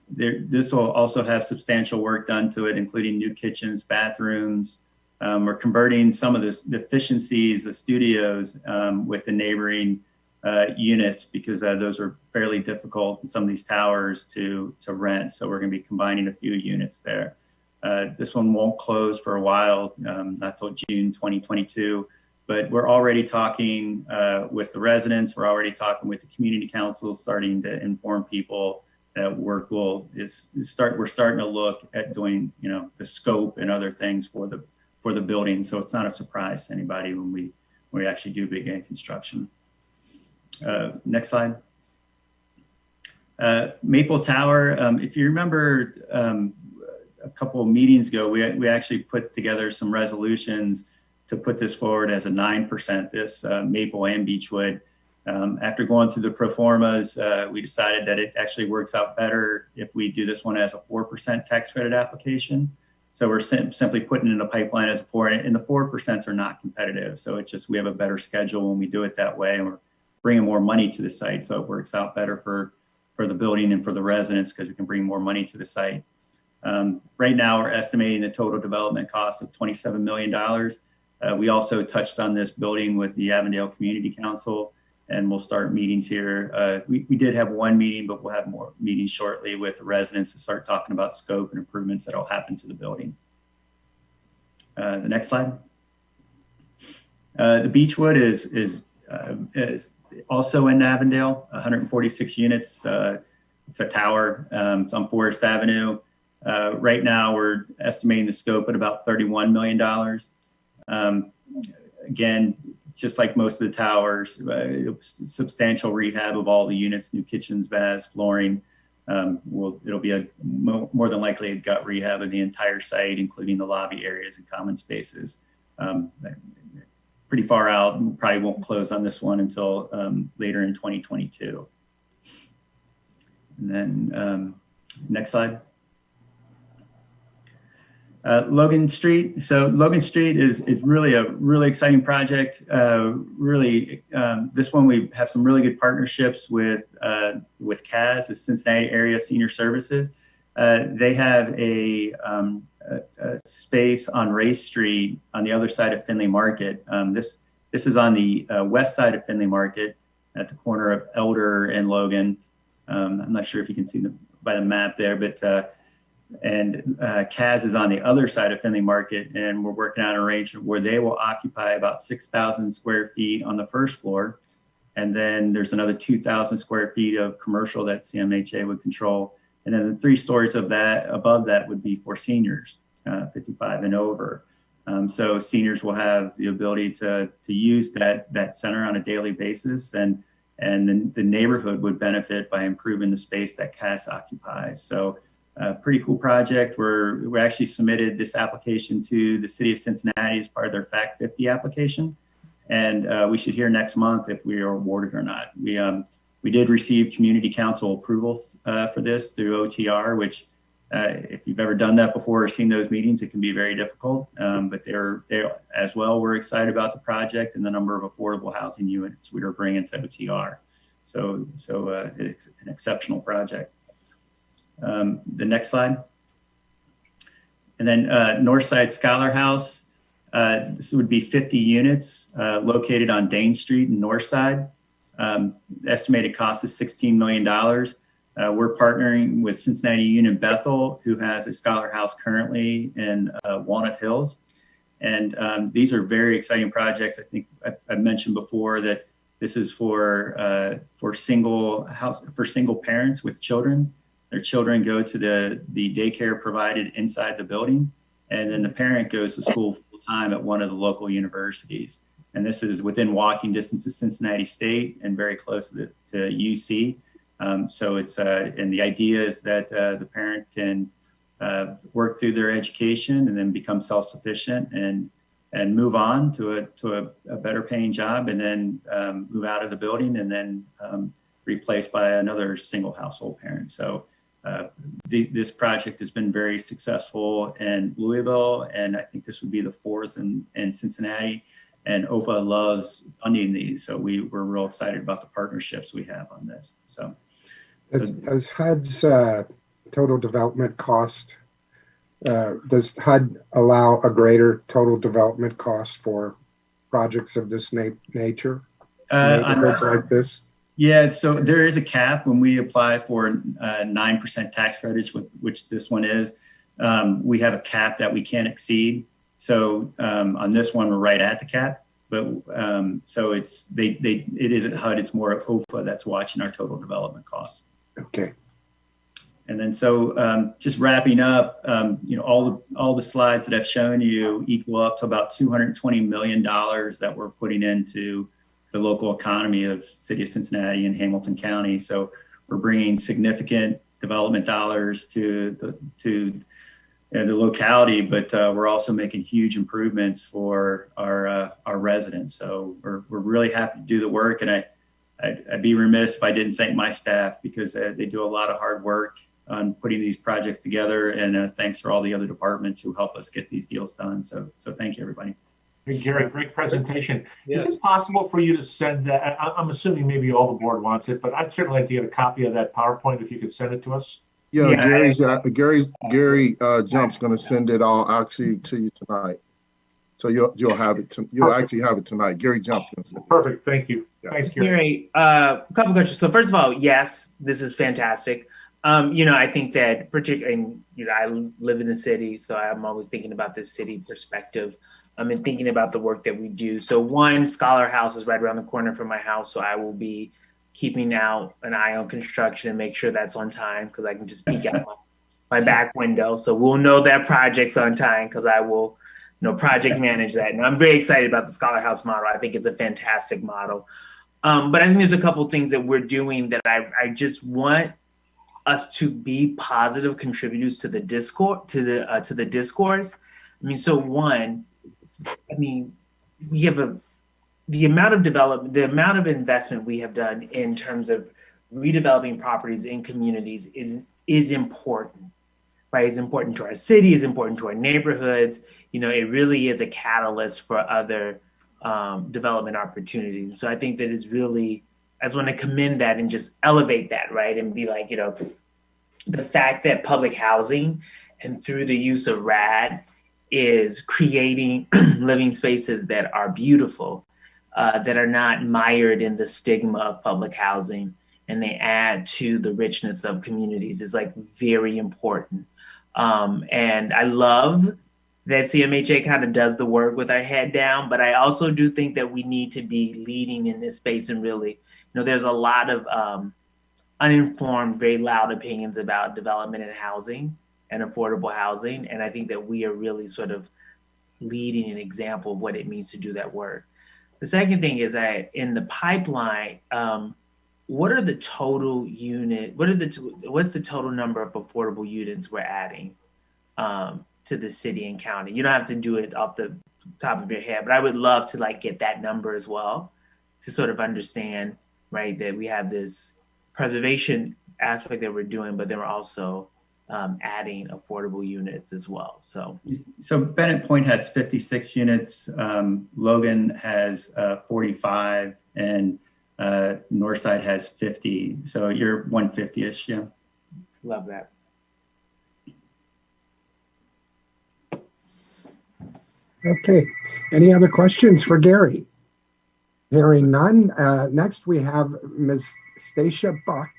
This will also have substantial work done to it, including new kitchens, bathrooms. We're converting some of the efficiencies, the studios, with the neighboring units, because those are fairly difficult in some of these towers to rent. So we're going to be combining a few units there. This one won't close for a while, not till June 2022. But we're already talking with the residents. We're already talking with the community council, starting to inform people that we're starting to look at doing, the scope and other things for the building. So it's not a surprise to anybody when we actually do begin construction. Next slide. Maple Tower, if you remember a couple of meetings ago, we actually put together some resolutions to put this forward as a 9%, this Maple and Beechwood. After going through the pro formas, we decided that it actually works out better if we do this one as a 4% tax credit application. So we're simply putting in a pipeline as a 4, and the 4% are not competitive. So it's just, we have a better schedule when we do it that way, and we're bringing more money to the site. So it works out better for the building and for the residents because we can bring more money to the site. Right now, we're estimating the total development cost of $27 million. We also touched on this building with the Avondale Community Council, and we'll start meetings here. We did have one meeting, but we'll have more meetings shortly with the residents to start talking about scope and improvements that will happen to the building. The next slide. The Beechwood is also in Avondale, 146 units. It's a tower. It's on Forest Avenue. Right now, we're estimating the scope at about $31 million. Again, just like most of the towers, substantial rehab of all the units, new kitchens, baths, flooring. It'll be more than likely a gut rehab of the entire site, including the lobby areas and common spaces. Pretty far out, and probably won't close on this one until later in 2022. And then next slide. Logan Street. So Logan Street is really a really exciting project. This one we have some really good partnerships with CAS, the Cincinnati Area Senior Services. They have a space on Race Street on the other side of Findlay Market. This is on the west side of Findlay Market at the corner of Elder and Logan. I'm not sure if you can see by the map there, but CAS is on the other side of Findlay Market, and we're working on an arrangement where they will occupy about 6,000 square feet on the first floor. And then there's another 2,000 square feet of commercial that CMHA would control. And then the 3 stories of that above that would be for seniors, 55 and over. So seniors will have the ability to use that center on a daily basis, and then the neighborhood would benefit by improving the space that CAS occupies. So pretty cool project. We actually submitted this application to the city of Cincinnati as part of their Fact 50 application. And we should hear next month if we are awarded or not. We did receive community council approval for this through OTR, which if you've ever done that before or seen those meetings, it can be very difficult. But they're as well, we're excited about the project and the number of affordable housing units we are bringing to OTR. So it's an exceptional project. The next slide. And then Northside Scholar House. This would be 50 units located on Dane Street in Northside. The estimated cost is $16 million. We're partnering with Cincinnati Union Bethel, who has a Scholar House currently in Walnut Hills. And these are very exciting projects. I think I mentioned before that this is for single parents with children. Their children go to the daycare provided inside the building, and then the parent goes to school full time at one of the local universities. And this is within walking distance of Cincinnati State and very close to UC. So it's and the idea is that the parent can work through their education and then become self-sufficient and move on to a better paying job, and then move out of the building and then replaced by another single household parent. So this project has been very successful in Louisville, and I think this would be the 4th in Cincinnati. And OFA loves funding these, so we're real excited about the partnerships we have on this. So, does HUD's total development cost? Does HUD allow a greater total development cost for projects of this nature? Like this? Yeah, so there is a cap when we apply for 9% tax credits, which this one is. We have a cap that we can't exceed. So on this one, we're right at the cap. But so it isn't HUD, it's more OFA that's watching our total development costs. Okay. And then so just wrapping up, all the slides that I've shown you equal up to about $220 million that we're putting into the local economy of City of Cincinnati and Hamilton County. So we're bringing significant development dollars to the locality, but we're also making huge improvements for our residents. So we're really happy to do the work, and I'd be remiss if I didn't thank my staff, because they do a lot of hard work on putting these projects together, and thanks for all the other departments who help us get these deals done. So thank you, everybody. Hey, Gary, great presentation. Yes. Is it possible for you to send that? I'm assuming maybe all the board wants it, but I'd certainly like to get a copy of that PowerPoint if you could send it to us. Yeah, Yeah. Gary Jump's going to send it all actually to you tonight. So you'll have it. You'll actually have it tonight. Gary Jump's going to send it. Perfect. Thank you. Yeah. Thanks, Gary. Gary, a couple questions. So first of all, yes, this is fantastic. I think that particularly, I live in the city, so I'm always thinking about this city perspective. And thinking about the work that we do. So one, Scholar House is right around the corner from my house, so I will be keeping out an eye on construction and make sure that's on time, because I can just peek out my back window. So we'll know that project's on time, because I will project manage that. And I'm very excited about the Scholar House model. I think it's a fantastic model. But I think there's a couple things that we're doing that I just want us to be positive contributors to the discourse, to the discourse. So one, we have the amount of development, the amount of investment we have done in terms of redeveloping properties in communities is important, right? It's important to our city, it's important to our neighborhoods. It really is a catalyst for other development opportunities. So I think that is really, I just want to commend that and just elevate that, right? And be like, the fact that public housing and through the use of RAD is creating living spaces that are beautiful, that are not mired in the stigma of public housing, and they add to the richness of communities is like very important. And I love that CMHA kind of does the work with our head down, but I also do think that we need to be leading in this space and really, there's a lot of uninformed, very loud opinions about development and housing and affordable housing. And I think that we are really sort of leading an example of what it means to do that work. The second thing is that in the pipeline, what's the total number of affordable units we're adding to the city and county? You don't have to do it off the top of your head, but I would love to get that number as well, to sort of understand, right, that we have this preservation aspect that we're doing, but then we're also adding affordable units as well. So Bennett Point has 56 units. Logan has 45, and Northside has 50. So you're 150-ish, yeah. Love that. Okay. Any other questions for Gary? Hearing none. Next, we have Ms. Stacia Buck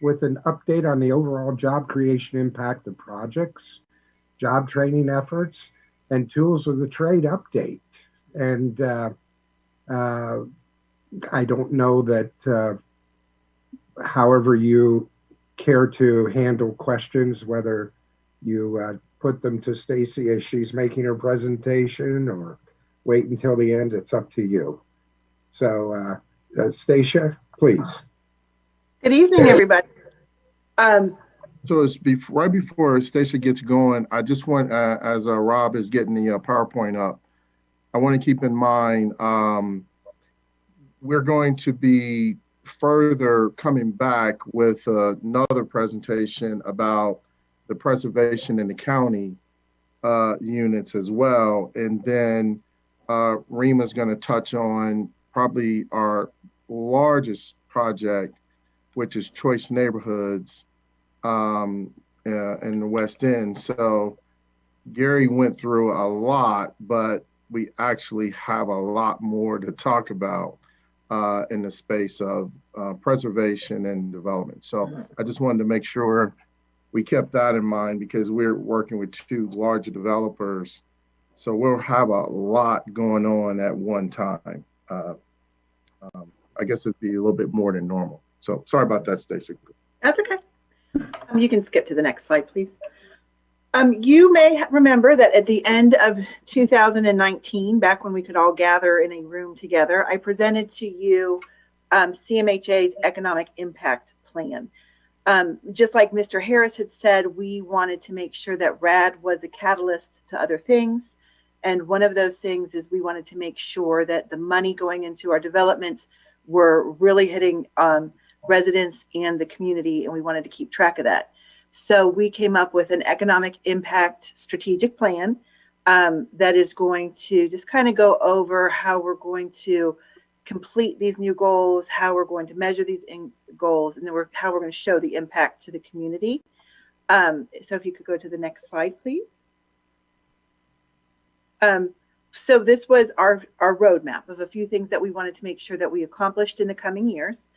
with an update on the overall job creation impact of projects, job training efforts, and tools of the trade update. And I don't know that however you care to handle questions, whether you put them to Stacy as she's making her presentation or wait until the end, it's up to you. So Stacia, please. Good evening, everybody. So it's right before Stacia gets going, I just want, as Rob is getting the PowerPoint up, I want to keep in mind, we're going to be further coming back with another presentation about the preservation in the county units as well. And then Rima's going to touch on probably our largest project, which is Choice Neighborhoods in the West End. So Gary went through a lot, but we actually have a lot more to talk about in the space of preservation and development. So I just wanted to make sure we kept that in mind, because we're working with two large developers. So we'll have a lot going on at one time. I guess it'd be a little bit more than normal. So sorry about that, Stacey. That's okay. You can skip to the next slide, please. You may remember that at the end of 2019, back when we could all gather in a room together, I presented to you CMHA's economic impact plan. Just like Mr. Harris had said, we wanted to make sure that RAD was a catalyst to other things. And one of those things is we wanted to make sure that the money going into our developments were really hitting residents and the community, and we wanted to keep track of that. So we came up with an economic impact strategic plan that is going to just kind of go over how we're going to complete these new goals, how we're going to measure these goals, and then how we're going to show the impact to the community. So if you could go to the next slide, please. So this was our roadmap of a few things that we wanted to make sure that we accomplished in the coming years.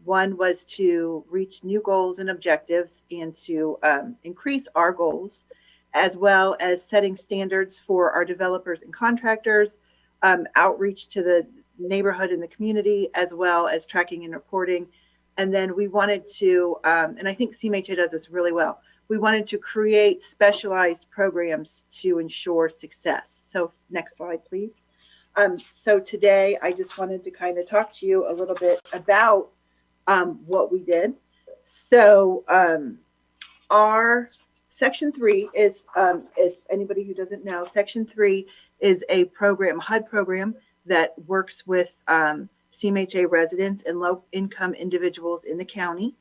One was to reach new goals and objectives and to increase our goals, as well as setting standards for our developers and contractors, outreach to the neighborhood and the community, as well as tracking and reporting. And then we wanted to, and I think CMHA does this really well, we wanted to create specialized programs to ensure success. So next slide, please. So today I just wanted to kind of talk to you a little bit about what we did. So our Section 3 is, if anybody who doesn't know, Section 3 is a program, HUD program, that works with CMHA residents and low-income individuals in the county.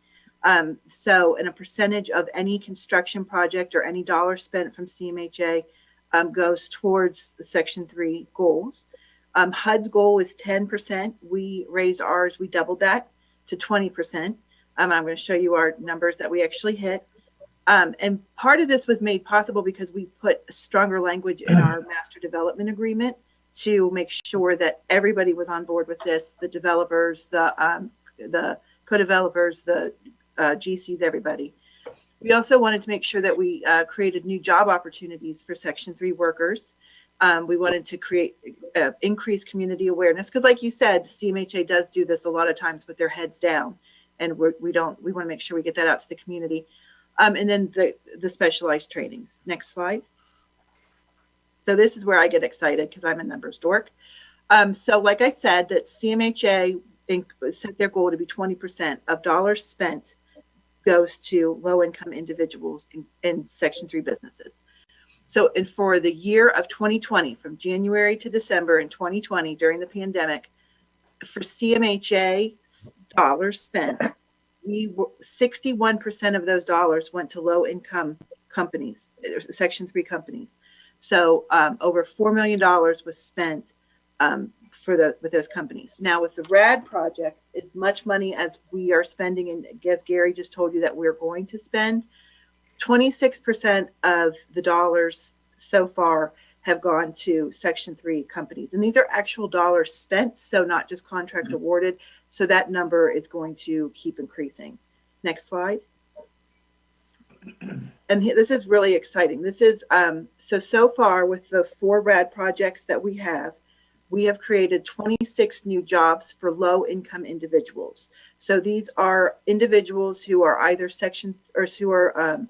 So, and a percentage of any construction project or any dollar spent from CMHA goes towards the Section 3 goals. HUD's goal is 10%. We raised ours, we doubled that to 20%. I'm going to show you our numbers that we actually hit. And part of this was made possible because we put stronger language in our master development agreement to make sure that everybody was on board with this, the developers, the co-developers, the GCs, everybody. We also wanted to make sure that we created new job opportunities for Section 3 workers. We wanted to create increased community awareness because, like you said, CMHA does do this a lot of times with their heads down, and we want to make sure we get that out to the community. And then the specialized trainings. Next slide. So this is where I get excited because I'm a numbers dork. So like I said, that CMHA set their goal to be 20% of dollars spent goes to low-income individuals in Section 3 businesses. So, and for the year of 2020, from January to December in 2020, during the pandemic, for CMHA dollars spent, 61% of those dollars went to low-income companies, Section 3 companies. So over $4 million was spent with those companies. Now with the RAD projects, as much money as we are spending, and I guess Gary just told you that we're going to spend, 26% of the dollars so far have gone to Section 3 companies. And these are actual dollars spent, so not just contract awarded. So that number is going to keep increasing. Next slide. And this is really exciting. This is, so far with the 4 RAD projects that we have created 26 new jobs for low income individuals. So these are individuals who are either who are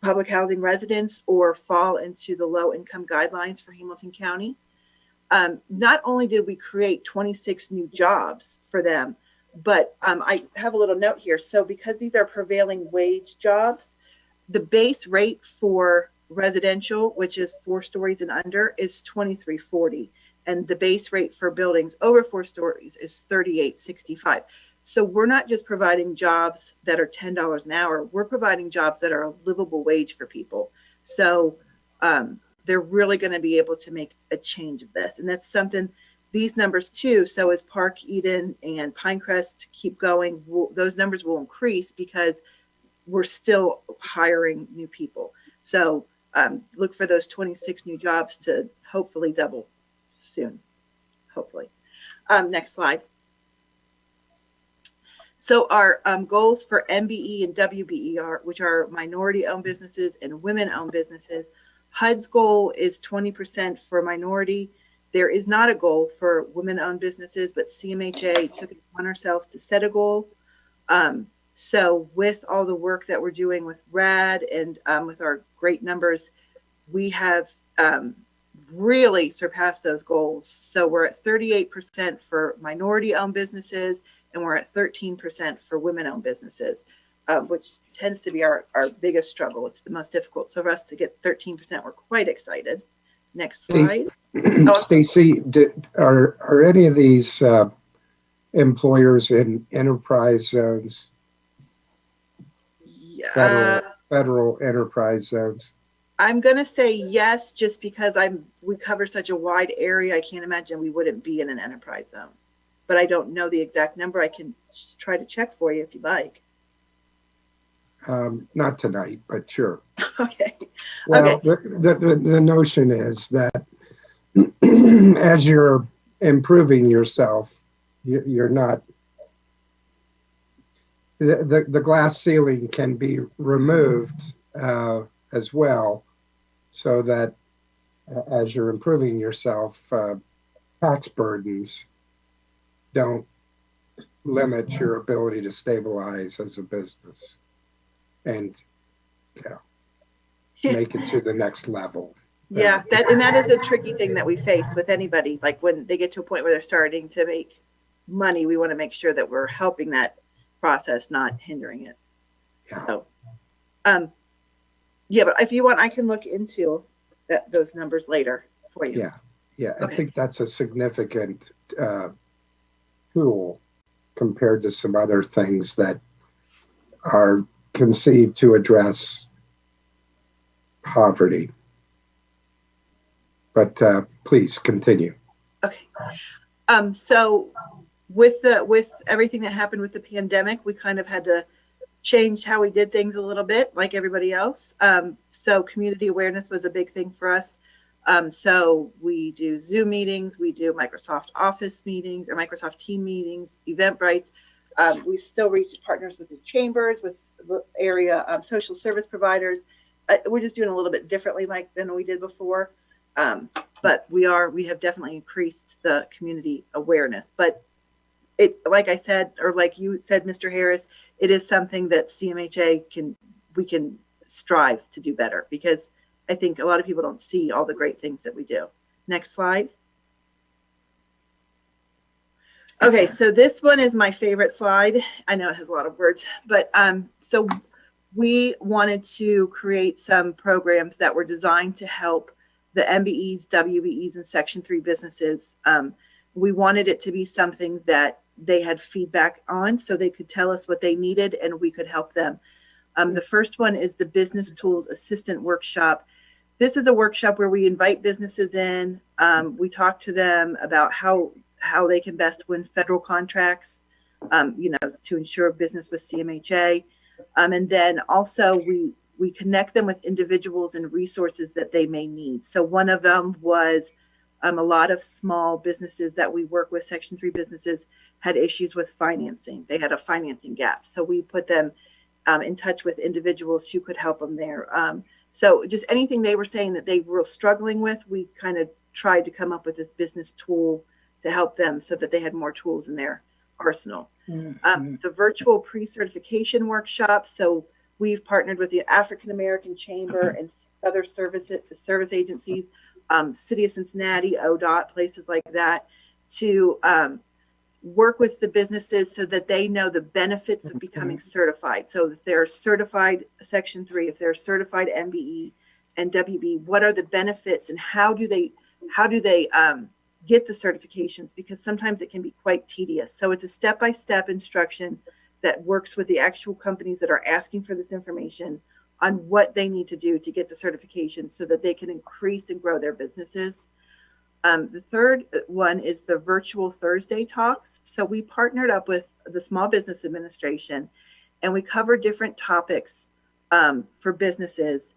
public housing residents or fall into the low income guidelines for Hamilton County. Not only did we create 26 new jobs for them, but I have a little note here. So because these are prevailing wage jobs, the base rate for residential, which is 4 stories and under, is $23.40. And the base rate for buildings over 4 stories is $38.65. So we're not just providing jobs that are $10 an hour. We're providing jobs that are a livable wage for people. So they're really going to be able to make a change of this. And that's something, these numbers too. So as Park Eden and Pinecrest keep going, those numbers will increase because we're still hiring new people. So look for those 26 new jobs to hopefully double soon, hopefully. Next slide. So our goals for MBE and WBE which are minority-owned businesses and women-owned businesses. HUD's goal is 20% for minority. There is not a goal for women-owned businesses, but CMHA took it upon ourselves to set a goal. So with all the work that we're doing with RAD and with our great numbers, we have really surpassed those goals. So we're at 38% for minority-owned businesses, and we're at 13% for women-owned businesses, which tends to be our biggest struggle. It's the most difficult. So for us to get 13%, we're quite excited. Next slide. Stacy, are any of these employers in enterprise zones? Federal enterprise zones? I'm going to say yes, just because we cover such a wide area. I can't imagine we wouldn't be in an enterprise zone, but I don't know the exact number. I can just try to check for you if you'd like. Not tonight, but sure. Okay. Well, okay. The notion is that as you're improving yourself, you're not, the glass ceiling can be removed as well, so that as you're improving yourself, tax burdens don't limit your ability to stabilize as a business and make it to the next level. Yeah, that is a tricky thing that we face with anybody. Like when they get to a point where they're starting to make money, we want to make sure that we're helping that process, not hindering it. Yeah. So, yeah, but if you want, I can look into those numbers later for you. Yeah. Okay. I think that's a significant tool compared to some other things that are conceived to address poverty. But please continue. Okay. So with everything that happened with the pandemic, we kind of had to change how we did things a little bit, like everybody else. So community awareness was a big thing for us. So we do Zoom meetings, we do Microsoft Office meetings or Microsoft Team meetings, Eventbrite. We still reach partners with the chambers, with the area social service providers. We're just doing a little bit differently than we did before. But we have definitely increased the community awareness. But it, like I said, or like you said, Mr. Harris, it is something that CMHA we can strive to do better, because I think a lot of people don't see all the great things that we do. Next slide. Okay, so this one is my favorite slide. I know it has a lot of words, but so we wanted to create some programs that were designed to help the MBEs, WBEs, and Section 3 businesses. We wanted it to be something that they had feedback on, so they could tell us what they needed and we could help them. The first one is the Business Tools Assistant Workshop. This is a workshop where we invite businesses in. We talk to them about how they can best win federal contracts, to ensure business with CMHA. And then also we connect them with individuals and resources that they may need. So one of them was a lot of small businesses that we work with, Section 3 businesses, had issues with financing. They had a financing gap. So we put them in touch with individuals who could help them there. So just anything they were saying that they were struggling with, we kind of tried to come up with this business tool to help them so that they had more tools in their arsenal. Mm-hmm. The virtual pre-certification workshop. So we've partnered with the African American Chamber and other service agencies, City of Cincinnati, ODOT, places like that, to work with the businesses so that they know the benefits of becoming certified. So if they're certified Section 3, if they're certified MBE and WB, what are the benefits and how do they get the certifications? Because sometimes it can be quite tedious. So it's a step-by-step instruction that works with the actual companies that are asking for this information on what they need to do to get the certification so that they can increase and grow their businesses. The third one is the virtual Thursday talks. So we partnered up with the Small Business Administration and we cover different topics for businesses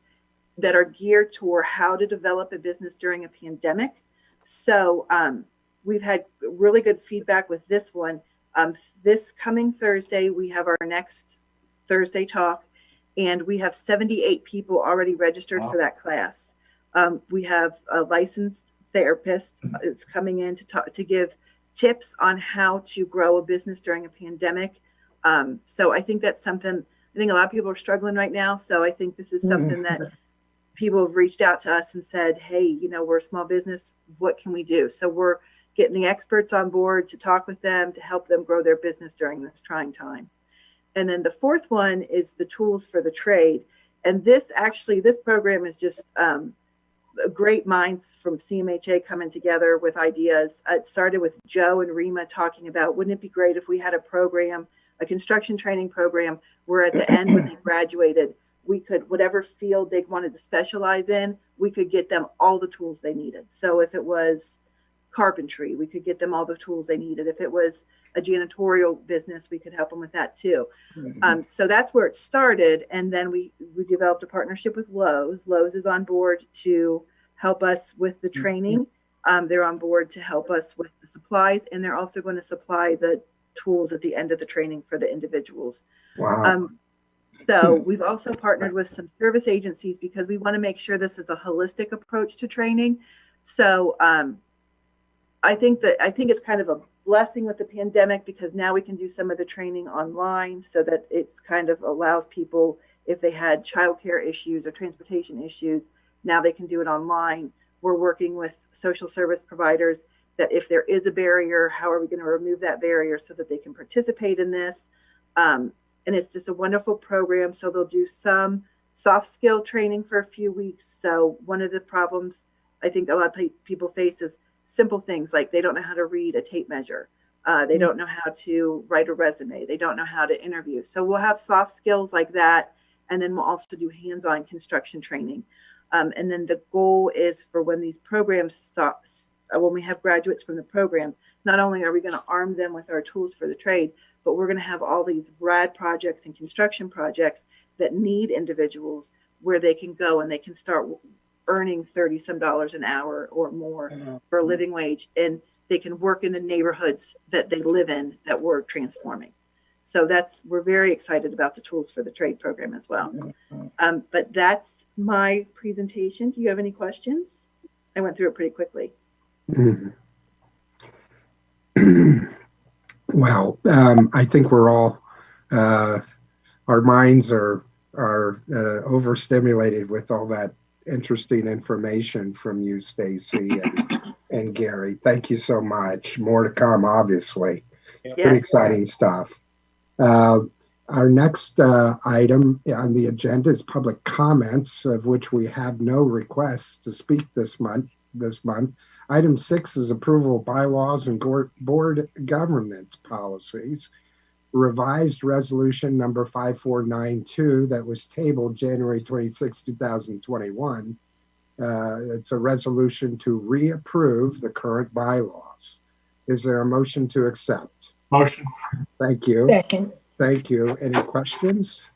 that are geared toward how to develop a business during a pandemic. So we've had really good feedback with this one. This coming Thursday, we have our next Thursday talk, and we have 78 people already registered for that class. We have a licensed therapist is coming in to give tips on how to grow a business during a pandemic. So I think that's something, I think a lot of people are struggling right now. So I think this is something that people have reached out to us and said, hey, you know, we're a small business. What can we do? So we're getting the experts on board to talk with them, to help them grow their business during this trying time. And then the fourth one is the tools for the trade. And this program is just great minds from CMHA coming together with ideas. It started with Joe and Rima talking about, wouldn't it be great if we had a program, a construction training program, where at the end when they graduated, we could, whatever field they wanted to specialize in, we could get them all the tools they needed. So if it was carpentry, we could get them all the tools they needed. If it was a janitorial business, we could help them with that too. So that's where it started. And then we developed a partnership with Lowe's. Lowe's is on board to help us with the training. They're on board to help us with the supplies, and they're also going to supply the tools at the end of the training for the individuals. Wow. So we've also partnered with some service agencies because we want to make sure this is a holistic approach to training. So I think it's kind of a blessing with the pandemic, because now we can do some of the training online, so that it's kind of allows people, if they had childcare issues or transportation issues, now they can do it online. We're working with social service providers that if there is a barrier, how are we going to remove that barrier so that they can participate in this? And it's just a wonderful program. So they'll do some soft skill training for a few weeks. So one of the problems I think a lot of people face is simple things like they don't know how to read a tape measure. They don't know how to write a resume. They don't know how to interview. So we'll have soft skills like that. And then we'll also do hands-on construction training. And then the goal is for when these programs stop, when we have graduates from the program, not only are we going to arm them with our tools for the trade, but we're going to have all these rad projects and construction projects that need individuals where they can go and they can start earning $30-some an hour or more for a living wage, and they can work in the neighborhoods that they live in that we're transforming. So we're very excited about the tools for the trade program as well. But that's my presentation. Do you have any questions? I went through it pretty quickly. Well, I think we're all, our minds are overstimulated with all that interesting information from you, Stacy and Gary. Thank you so much. More to come, obviously. Yes. Pretty exciting stuff. Our next item on the agenda is public comments, of which we have no requests to speak this month. Item 6 is approval of bylaws and board governance policies. Revised resolution number 5492 that was tabled January 26, 2021. It's a resolution to reapprove the current bylaws. Is there a motion to accept? Motion. Thank you. Second. Thank you. Any questions?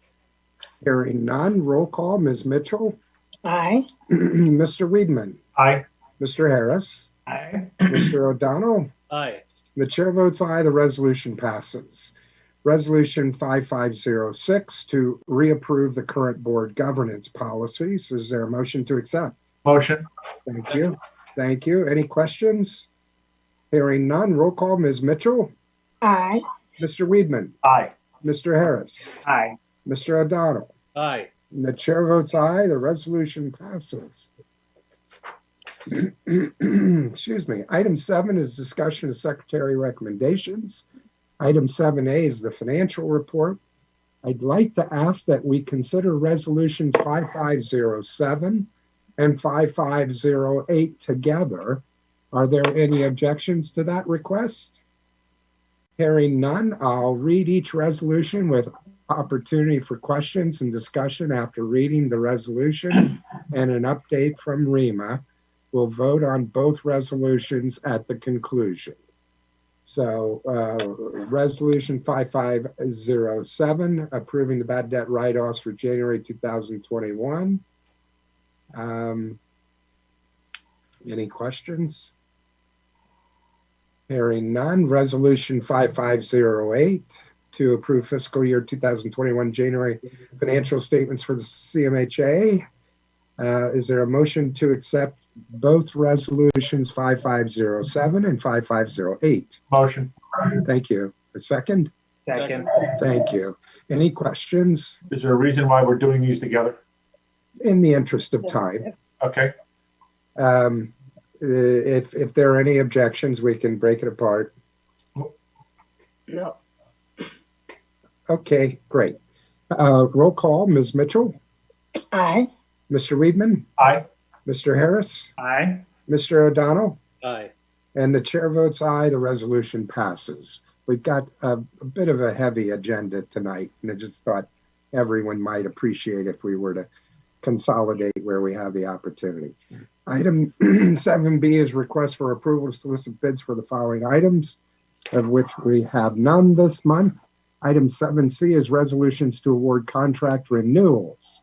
Hearing none. Roll call. Ms. Mitchell. Aye. Mr. Weedman. Aye. Mr. Harris. Aye. Mr. O'Donnell. Aye. The chair votes aye. The resolution passes. Resolution 5506 to reapprove the current board governance policies. Is there a motion to accept? Motion. Thank you. Thank you. Any questions? Hearing none. Roll call. Ms. Mitchell. Aye. Mr. Weedman. Aye. Mr. Harris. Aye. Mr. O'Donnell. Aye. And the chair votes aye. The resolution passes. Excuse me. Item 7 is discussion of secretary recommendations. Item 7A is the financial report. I'd like to ask that we consider resolutions 5507 and 5508 together. Are there any objections to that request? Hearing none, I'll read each resolution with opportunity for questions and discussion after reading the resolution and an update from Rima. We'll vote on both resolutions at the conclusion. So resolution 5507, approving the bad debt write-offs for January 2021. Any questions? Hearing none. Resolution 5508 to approve fiscal year 2021 January financial statements for the CMHA. Is there a motion to accept both resolutions 5507 and 5508? Motion. Thank you. A second? Second. Thank you. Any questions? Is there a reason why we're doing these together? In the interest of time. Okay. If there are any objections, we can break it apart. No. Okay, great. Roll call, Ms. Mitchell, Aye. Mr. Weedman, Aye. Mr. Harris, Aye. Mr. O'Donnell, Aye. and the chair votes aye. The resolution passes. We've got a bit of a heavy agenda tonight, and I just thought everyone might appreciate if we were to consolidate where we have the opportunity. Item 7B is request for approval to solicit bids for the following items, of which we have none this month. Item 7C is resolutions to award contract renewals.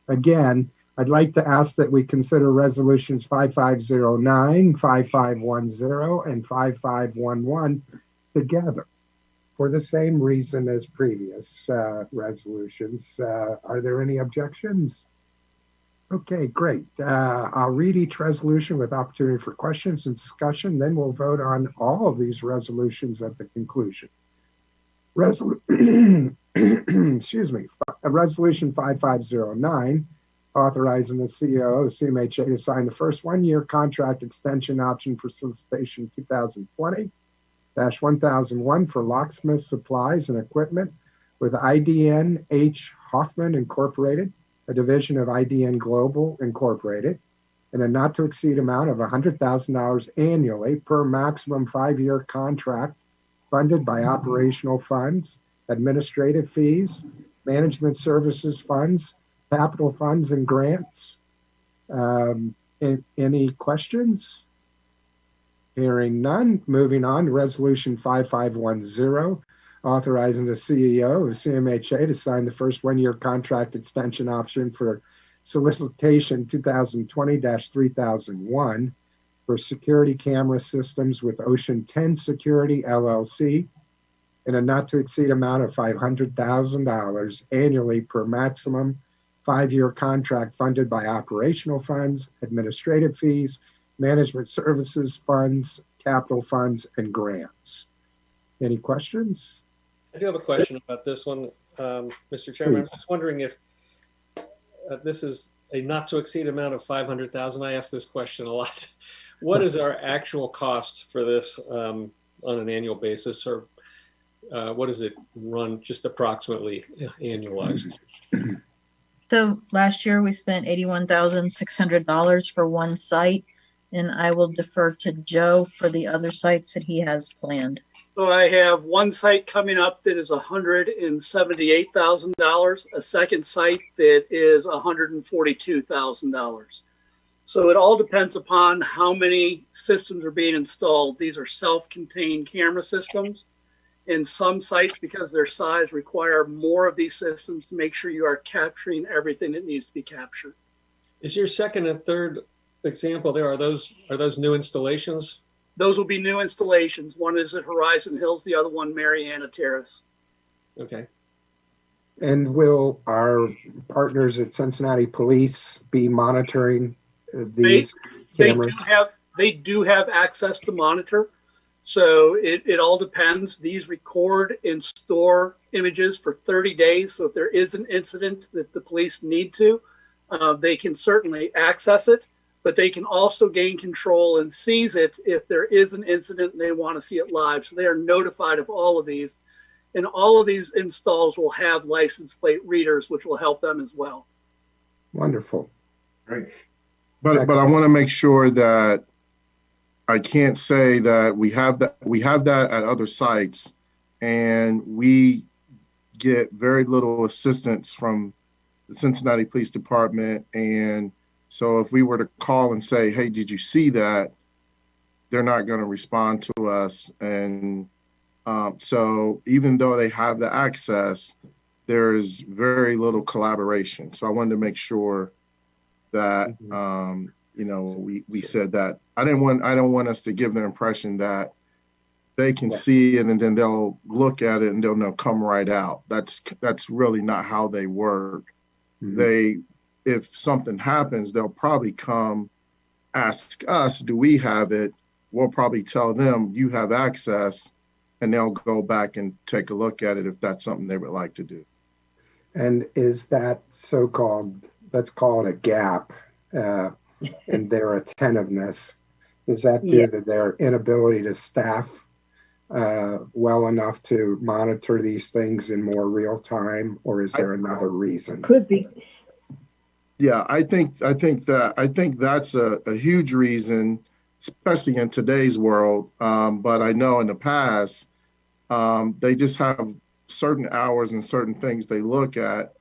Again, I'd like to ask that we consider resolutions 5509, 5510, and 5511 together for the same reason as previous resolutions. Are there any objections? Okay, great. I'll read each resolution with opportunity for questions and discussion. Then we'll vote on all of these resolutions at the conclusion. Excuse me. Resolution 5509, authorizing the CEO of CMHA to sign the first one-year contract extension option for solicitation 2020-1001 for locksmith supplies and equipment with IDN H. Hoffman Incorporated, a division of IDN Global Incorporated, in a not to exceed amount of $100,000 annually per maximum 5-year contract funded by operational funds, administrative fees, management services funds, capital funds, and grants. Any questions? Hearing none, moving on to Resolution 5510, authorizing the CEO of CMHA to sign the first one-year contract extension option for solicitation 2020-3001 for security camera systems with Ocean 10 Security LLC in a not to exceed amount of $500,000 annually per maximum 5-year contract funded by operational funds, administrative fees, management services funds, capital funds, and grants. Any questions? I do have a question about this one, Mr. Chairman. Please. I was wondering if this is a not to exceed amount of 500,000. I ask this question a lot. What is our actual cost for this on an annual basis, or what does it run just approximately annualized? So last year we spent $81,600 for one site, and I will defer to Joe for the other sites that he has planned. So I have one site coming up that is $178,000, a second site that is $142,000. So it all depends upon how many systems are being installed. These are self-contained camera systems. And some sites, because their size, require more of these systems to make sure you are capturing everything that needs to be captured. Is your second and third example there, are those new installations? Those will be new installations. One is at Horizon Hills, the other one Marianna Terrace. Okay. And will our partners at Cincinnati Police be monitoring these cameras? They do have access to monitor. So it all depends. These record and store images for 30 days. So if there is an incident that the police need to, they can certainly access it, but they can also gain control and seize it if there is an incident and they want to see it live. So they are notified of all of these. And all of these installs will have license plate readers, which will help them as well. Wonderful. Great. But I want to make sure that I can't say that we have that at other sites, and we get very little assistance from the Cincinnati Police Department. And so if we were to call and say, hey, did you see that? They're not going to respond to us. And so even though they have the access, there's very little collaboration. So I wanted to make sure that, we said that. I don't want us to give the impression that they can see it and then they'll look at it and they'll know, come right out. That's really not how they work. Mm-hmm. If something happens, they'll probably come ask us, do we have it? We'll probably tell them you have access, and they'll go back and take a look at it if that's something they would like to do. And is that so-called, let's call it a gap in their attentiveness, is that due to their inability to staff well enough to monitor these things in more real time, or is there another reason? Could be. Yeah, I think that's a huge reason, especially in today's world. But I know in the past, they just have certain hours and certain things they look at.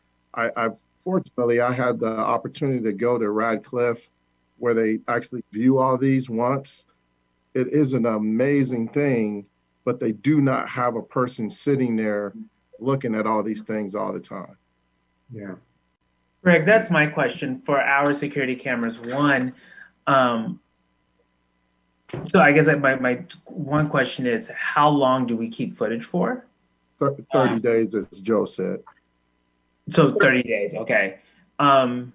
Fortunately, I had the opportunity to go to Radcliffe, where they actually view all these once. It is an amazing thing, but they do not have a person sitting there looking at all these things all the time. Yeah. Greg, that's my question for our security cameras. One, so I guess my one question is, how long do we keep footage for? 30 days, as Joe said. So 30 days, okay. But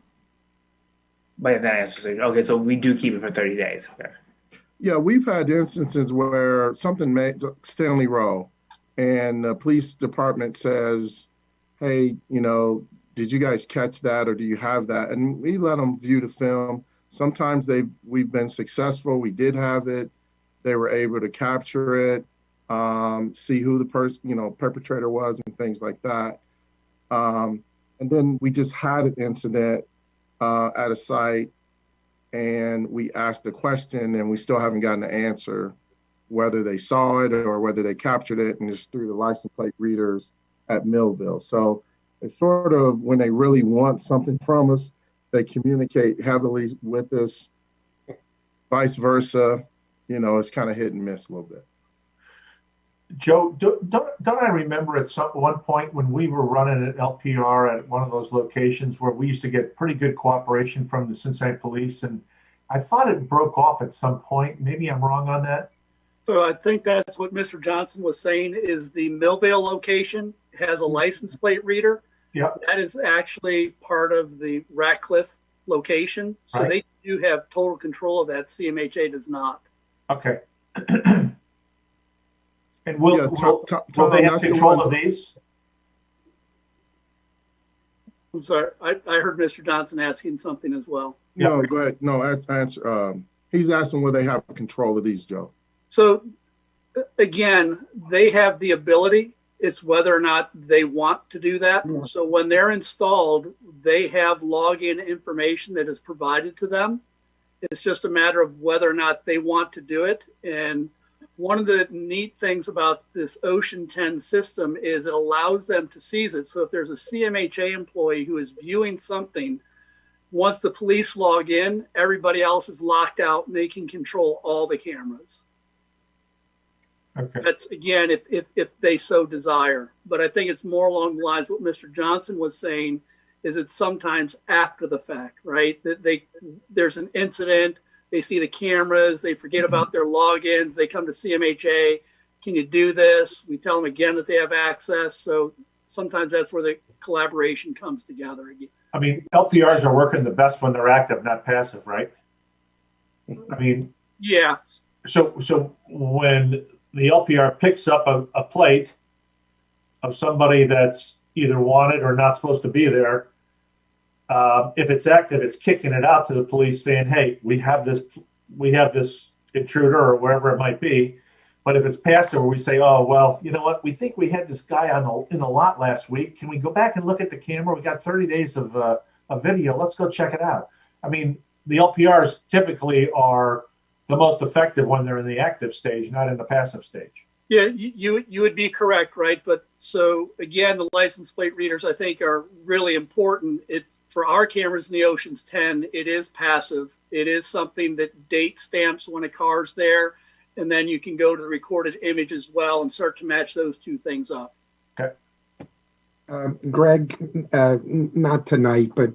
that answers it. Okay, so we do keep it for 30 days. Okay. Yeah, we've had instances where something made Stanley Row, and the police department says, hey, did you guys catch that, or do you have that? And we let them view the film. Sometimes we've been successful. We did have it. They were able to capture it, see who the perpetrator was and things like that. And then we just had an incident at a site, and we asked the question, and we still haven't gotten an answer whether they saw it or whether they captured it, and it's through the license plate readers at Millville. So it's sort of when they really want something from us, they communicate heavily with us. Vice versa, it's kind of hit and miss a little bit. Joe, don't I remember at one point when we were running an LPR at one of those locations where we used to get pretty good cooperation from the Cincinnati police, and I thought it broke off at some point. Maybe I'm wrong on that. So I think that's what Mr. Johnson was saying, is the Millvale location has a license plate reader. Yeah. That is actually part of the Ratcliffe location. So right. They do have total control of that. CMHA does not. Okay. And will they have control of these? I'm sorry. I heard Mr. Johnson asking something as well. No, go ahead. No, answer. He's asking will they have control of these, Joe? So again, they have the ability. It's whether or not they want to do that. Yeah. So when they're installed, they have login information that is provided to them. It's just a matter of whether or not they want to do it. And one of the neat things about this Ocean 10 system is it allows them to seize it. So if there's a CMHA employee who is viewing something, once the police log in, everybody else is locked out and they can control all the cameras. Okay. That's, again, if they so desire. But I think it's more along the lines of what Mr. Johnson was saying, is it's sometimes after the fact, right? That there's an incident, they see the cameras, they forget about their logins, they come to CMHA, can you do this? We tell them again that they have access. So sometimes that's where the collaboration comes together again. I mean, LPRs are working the best when they're active, not passive, right? I mean, yeah. So when the LPR picks up a plate of somebody that's either wanted or not supposed to be there, if it's active, it's kicking it out to the police saying, hey, we have this intruder or wherever it might be. But if it's passive, we say, oh, well, you know what? We think we had this guy in the lot last week. Can we go back and look at the camera? We got 30 days of video. Let's go check it out. I mean, the LPRs typically are the most effective when they're in the active stage, not in the passive stage. Yeah, you would be correct, right? But so again, the license plate readers I think are really important. It's for our cameras in the Oceans 10, it is passive. It is something that date stamps when a car's there, and then you can go to the recorded image as well and start to match those two things up. Okay. Greg, not tonight, but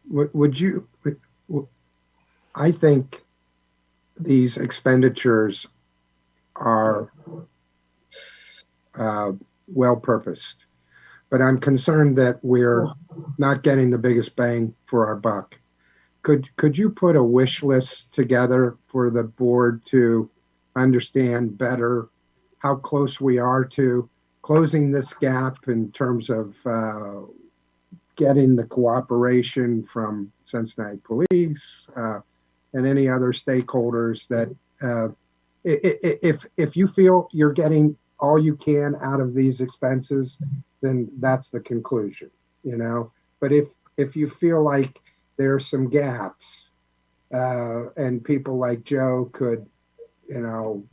would you? I think these expenditures are well-purposed, but I'm concerned that we're not getting the biggest bang for our buck. Could you put a wish list together for the board to understand better how close we are to closing this gap in terms of getting the cooperation from Cincinnati Police and any other stakeholders that if you feel you're getting all you can out of these expenses, then that's the conclusion, you know. But if you feel like there's some gaps and people like Joe could, you know,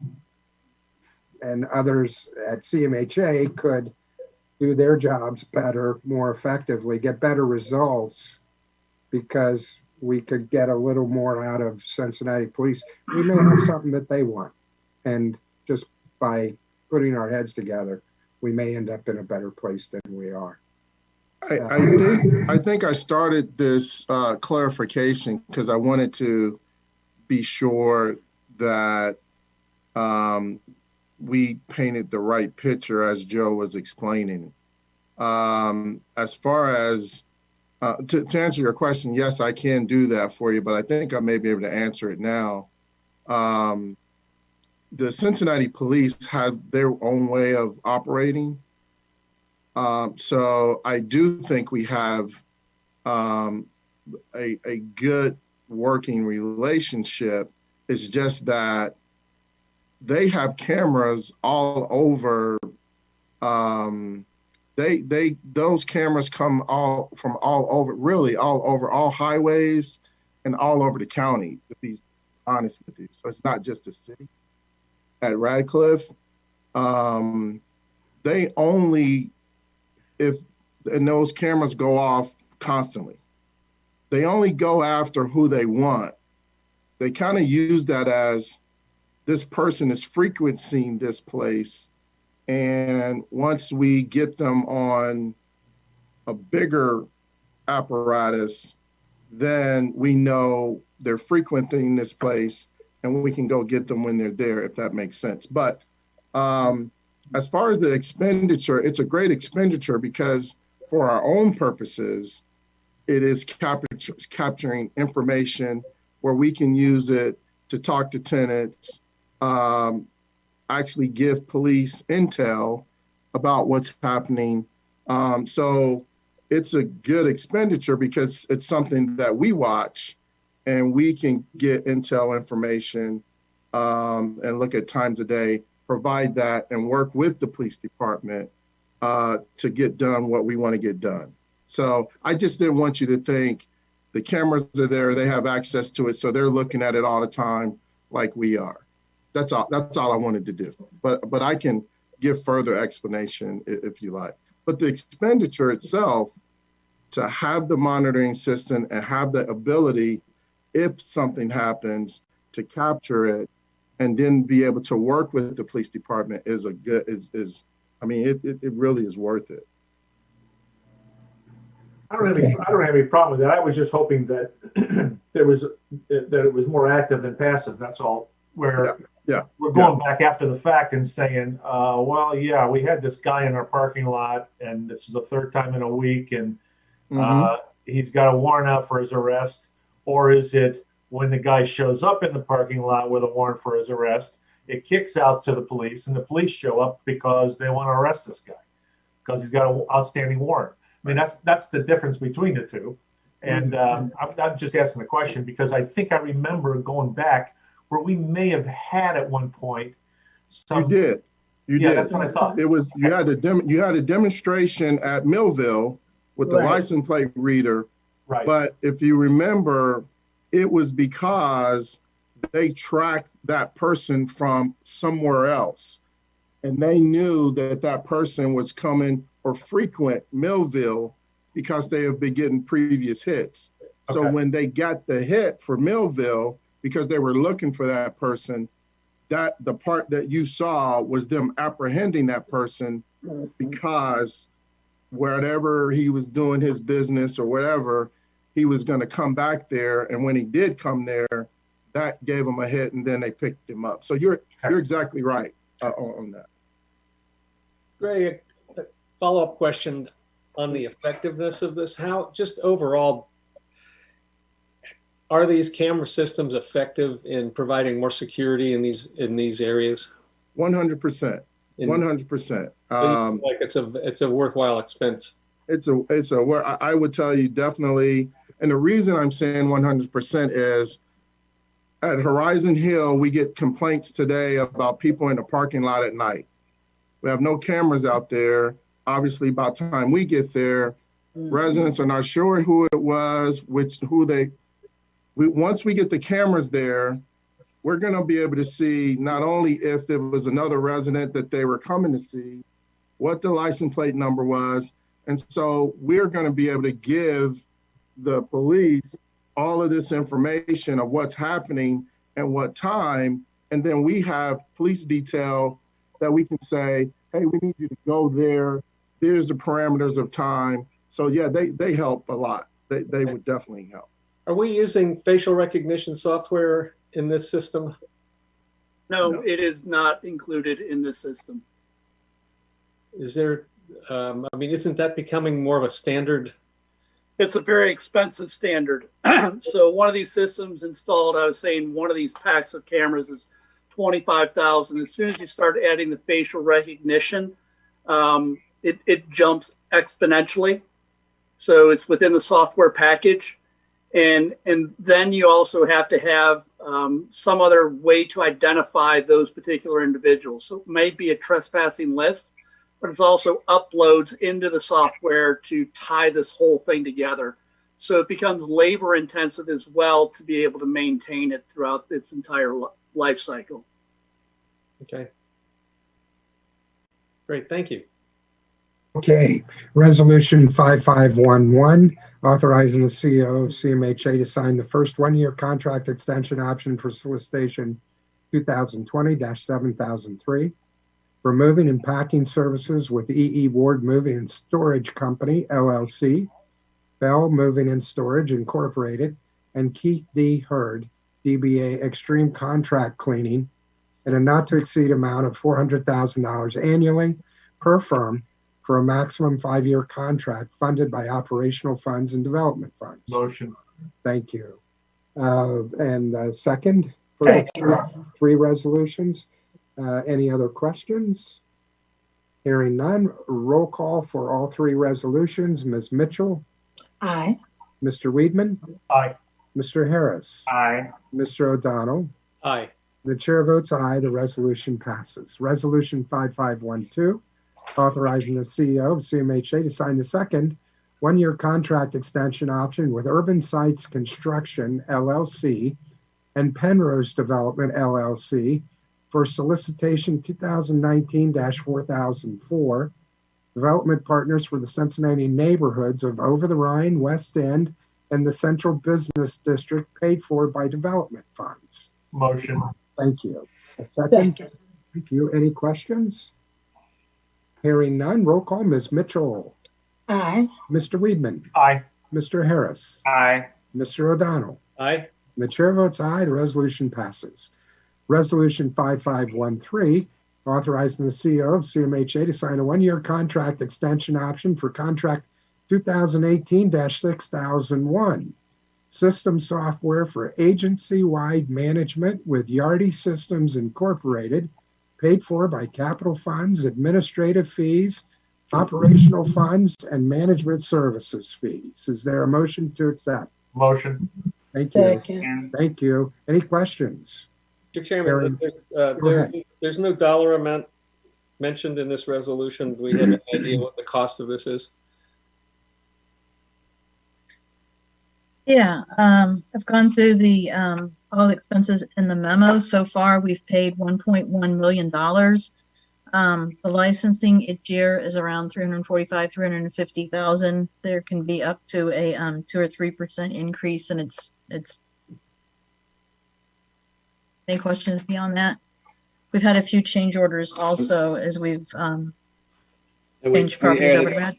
and others at CMHA could do their jobs better, more effectively, get better results because we could get a little more out of Cincinnati Police, we may have something that they want. And just by putting our heads together, we may end up in a better place than we are. I think I started this clarification because I wanted to be sure that we painted the right picture as Joe was explaining. As far as to answer your question, yes, I can do that for you, but I think I may be able to answer it now. The Cincinnati Police have their own way of operating. So I do think we have a good working relationship. It's just that they have cameras all over. Those cameras come from all over, really all over all highways and all over the county, to be honest with you. So it's not just the city. At Radcliffe, they only, and those cameras go off constantly. They only go after who they want. They kind of use that as this person is frequenting this place. And once we get them on a bigger apparatus, then we know they're frequenting this place and we can go get them when they're there, if that makes sense. But as far as the expenditure, it's a great expenditure because for our own purposes, it is capturing information where we can use it to talk to tenants, actually give police intel about what's happening. So it's a good expenditure because it's something that we watch and we can get intel information and look at times a day, provide that and work with the police department to get done what we want to get done. So I just didn't want you to think the cameras are there, they have access to it, so they're looking at it all the time like we are. That's all I wanted to do. But I can give further explanation if you like. But the expenditure itself, to have the monitoring system and have the ability, if something happens, to capture it and then be able to work with the police department is it really is worth it. I don't have any problem with that. I was just hoping that it was more active than passive. That's all. Where we're going back after the fact and saying, well, yeah, we had this guy in our parking lot, and this is the third time in a week, and he's got a warrant out for his arrest. Or is it when the guy shows up in the parking lot with a warrant for his arrest, it kicks out to the police, and the police show up because they want to arrest this guy because he's got an outstanding warrant. I mean, that's the difference between the two. And I'm just asking the question because I think I remember going back where we may have had at one point. You did. That's what I thought. It was you had a demonstration at Millville with the license plate reader. Right. But if you remember, it was because they tracked that person from somewhere else, and they knew that that person was coming or frequent Millville because they have been getting previous hits. So when they got the hit for Millville, because they were looking for that person, that the part that you saw was them apprehending that person because wherever he was doing his business or whatever, he was going to come back there. And when he did come there, that gave him a hit and then they picked him up. So you're exactly right on that. Greg, a follow-up question on the effectiveness of this. How, just overall, are these camera systems effective in providing more security in these areas? 100%. 100%. Like it's a worthwhile expense. I would tell you definitely, and the reason I'm saying 100% is at Horizon Hill, we get complaints today about people in the parking lot at night. We have no cameras out there. Obviously, by the time we get there, residents are not sure who it was, once we get the cameras there, we're going to be able to see not only if it was another resident that they were coming to see, what the license plate number was. And so we're going to be able to give the police all of this information of what's happening and what time. And then we have police detail that we can say, hey, we need you to go there. There's the parameters of time. So yeah, they help a lot. They would definitely help. Are we using facial recognition software in this system? No, it is not included in this system. Is there, I mean, isn't that becoming more of a standard? It's a very expensive standard. So one of these systems installed, I was saying one of these packs of cameras is $25,000. As soon as you start adding the facial recognition, it jumps exponentially. So it's within the software package. And then you also have to have some other way to identify those particular individuals. So it may be a trespassing list, but it's also uploads into the software to tie this whole thing together. So it becomes labor intensive as well to be able to maintain it throughout its entire life cycle. Okay. Great, thank you. Okay, Resolution 5511, authorizing the CEO of CMHA to sign the first one-year contract extension option for solicitation 2020-7003 for moving and packing services with E.E. Ward Moving and Storage Company, LLC, Bell Moving and Storage Incorporated, and Keith D. Hurd, DBA Extreme Contract Cleaning, in a not-to-exceed amount of $400,000 annually per firm for a maximum 5-year contract funded by operational funds and development funds. Motion. Thank you. Second for the three resolutions. Any other questions? Hearing none, roll call for all three resolutions. Ms. Mitchell? Aye. Mr. Weedman? Aye. Mr. Harris? Aye. Mr. O'Donnell? Aye. The chair votes aye. The resolution passes. Resolution 5512, authorizing the CEO of CMHA to sign the second one-year contract extension option with Urban Sites Construction, LLC, and Penrose Development, LLC, for solicitation 2019-4004, development partners for the Cincinnati neighborhoods of Over the Rhine, West End, and the Central Business District, paid for by development funds. Motion. Thank you. A second? Thank you. Any questions? Hearing none, roll call. Ms. Mitchell? Aye. Mr. Weedman? Aye. Mr. Harris? Aye. Mr. O'Donnell? Aye. The chair votes aye. The resolution passes. Resolution 5513, authorizing the CEO of CMHA to sign a one-year contract extension option for contract 2018-6001, system software for agency-wide management with Yardi Systems Incorporated, paid for by capital funds, administrative fees, operational funds, and management services fees. Is there a motion to accept? Motion. Thank you. Second. Thank you. Any questions? Mr. Chairman, there's no dollar amount mentioned in this resolution. Do we have an idea what the cost of this is? Yeah, I've gone through the all the expenses in the memo. So far, we've paid $1.1 million. The licensing each year is around $345,000, $350,000. There can be up to a 2 or 3% increase, and it's. Any questions beyond that? We've had a few change orders also as we've changed properties over to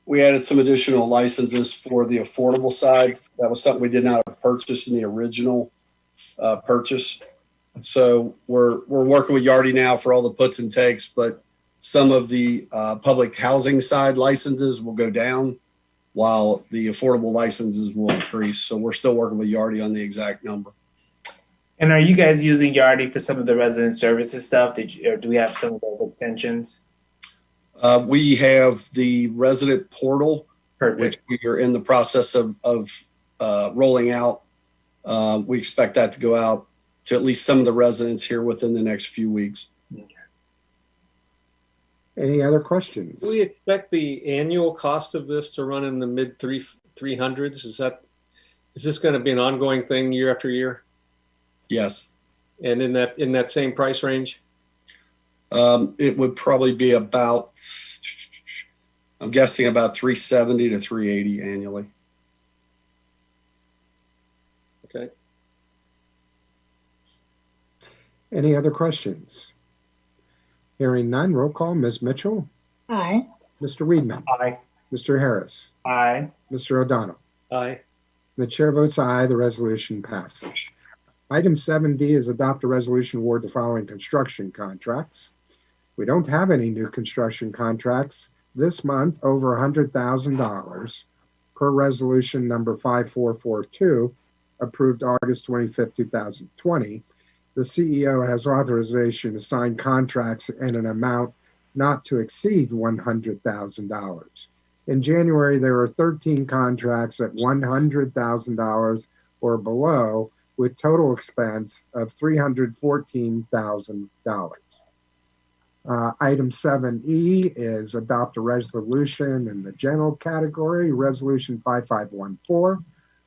We added some additional licenses for the affordable side. That was something we did not purchase in the original purchase. So we're working with Yardi now for all the puts and takes, but some of the public housing side licenses will go down while the affordable licenses will increase. So we're still working with Yardi on the exact number. And are you guys using Yardi for some of the resident services stuff? Or do we have some of those extensions? We have the resident portal, Perfect. which we are in the process of rolling out. We expect that to go out to at least some of the residents here within the next few weeks. Any other questions? Do we expect the annual cost of this to run in the mid 300s? Is this going to be an ongoing thing year after year? Yes. And in that same price range? It would probably be about, I'm guessing about 370 to 380 annually. Okay. Any other questions? Hearing none, roll call. Ms. Mitchell? Aye. Mr. Weedman? Aye. Mr. Harris? Aye. Mr. O'Donnell? Aye. The chair votes aye. The resolution passes. Item 7D is adopt a resolution award the following construction contracts. We don't have any new construction contracts this month over $100,000 per resolution number 5442, approved August 25th, 2020. The CEO has authorization to sign contracts in an amount not to exceed $100,000. In January, there were 13 contracts at $100,000 or below, with total expense of $314,000. Item 7E is adopt a resolution in the general category, Resolution 5514,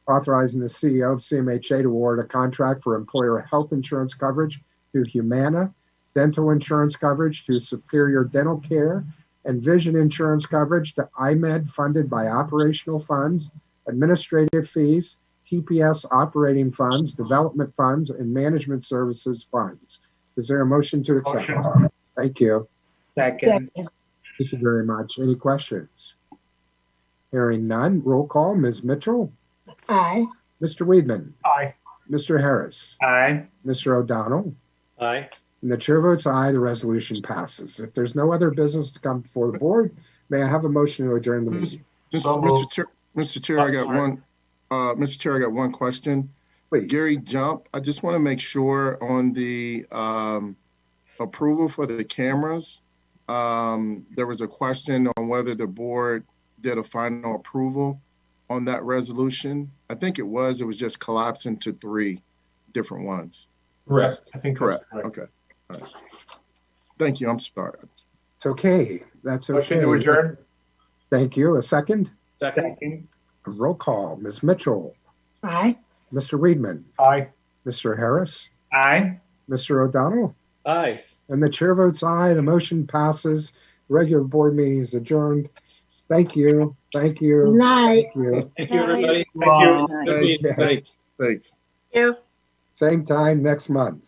authorizing the CEO of CMHA to award a contract for employer health insurance coverage to Humana, dental insurance coverage to Superior Dental Care, and vision insurance coverage to IMED funded by operational funds, administrative fees, TPS operating funds, development funds, and management services funds. Is there a motion to accept? Motion. Thank you. Second. Thank you very much. Any questions? Hearing none, roll call. Ms. Mitchell? Aye. Mr. Weedman? Aye. Mr. Harris? Aye. Mr. O'Donnell? Aye. And the chair votes aye. The resolution passes. If there's no other business to come before the board, may I have a motion to adjourn the meeting? Mr. Chair, I got one. Mr. Chair, I got one question. Please. Gary Jump, I just want to make sure on the approval for the cameras, there was a question on whether the board did a final approval on that resolution. I think it was just collapsed into 3 different ones. Correct. I think Correct. correct. Okay. All right. Thank you. I'm sorry. It's okay. That's okay. Motion to adjourn. Thank you. A second? Second. Roll call. Ms. Mitchell? Aye. Mr. Weedman? Aye. Mr. Harris? Aye. Mr. O'Donnell? Aye. And the chair votes aye. The motion passes. The regular board meeting is adjourned. Thank you. Thank you. Good night. Thank you. Thank you, everybody. Thank you. Good meeting. you. Thanks. Thanks. You. Same time next month.